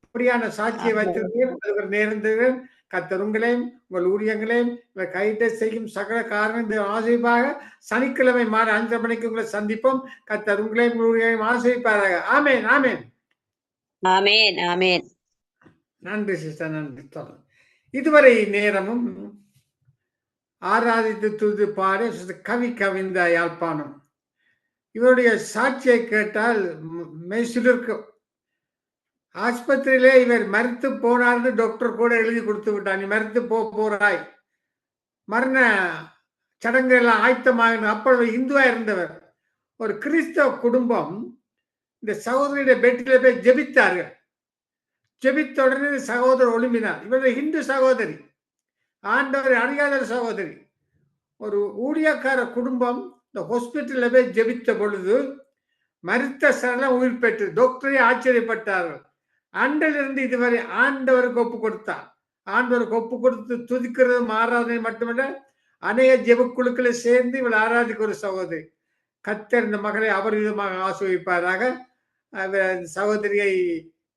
அப்படியான சாட்சியை வைத்திருக்கிறேன். அதுக்கு ஒரு நேரம் தருகிறேன். கர்த்தர் உங்களையும் உங்கள் ஊழியங்களையும் கையிட்ட செய்யும் சகல காரணம் ஆசிரிப்பாக. சனிக்கிழமை மாலை 5:30 மணிக்கு உங்களை சந்திப்போம். கர்த்தர் உங்களையும் ஊழியங்களையும் ஆசிரிப்பாராக. ஆமென், ஆமென், ஆமென், ஆமென். நன்றி சிஸ்டர், நன்றி. இதுவரை நேரமும் ஆராதித்து துதி பாடி கவிந்த யாழ்ப்பாணம் இவருடைய சாட்சியை கேட்டால் மெய்சிலிருக்கும். ஆஸ்பத்திரியிலே இவர் மரித்து போனார்னு டாக்டர் கூட எழுதி கொடுத்து விட்டார். நீ மரித்து போறாய், மரண சடங்கு எல்லாம் ஆயத்தமாக. அப்பொழுது இந்துவா இருந்தவர். ஒரு கிறிஸ்தவ குடும்பம் இந்த சகோதரியுடைய பெட்டில போய் ஜெபித்தார்கள். ஜெபித்த உடனே சகோதரர் ஒளிம்பினார். இவருடைய இந்து சகோதரி, ஆண்டவரை அறியாத சகோதரி. ஒரு ஊழியக்கார குடும்பம் இந்த ஹாஸ்பிட்டல்ல போய் ஜெபித்த பொழுது மரித்த சடலம் உயிர் பெற்று டாக்டரே ஆச்சரியப்பட்டார்கள். அன்றிலிருந்து இதுவரை ஆண்டவருக்கு ஒப்பு கொடுத்தார். ஆண்டவருக்கு ஒப்பு கொடுத்து துதிக்கிறது ஆராதனை மட்டுமல்ல, அநேக ஜெபக்குழுக்களை சேர்ந்து இவள் ஆராதிக்க ஒரு சகோதரி. கர்த்தர் இந்த மகளை அபரிதமாக ஆசீர்வதிப்பாராக. சகோதரியை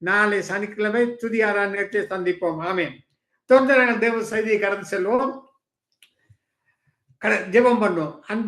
நாளை சனிக்கிழமை துதி ஆராதனை சந்திப்போம். ஆமென். தொடர்ந்து நாங்கள் தேவ செய்தியை கடந்து செல்வோம், ஜெபம் பண்ணுவோம். அன்பா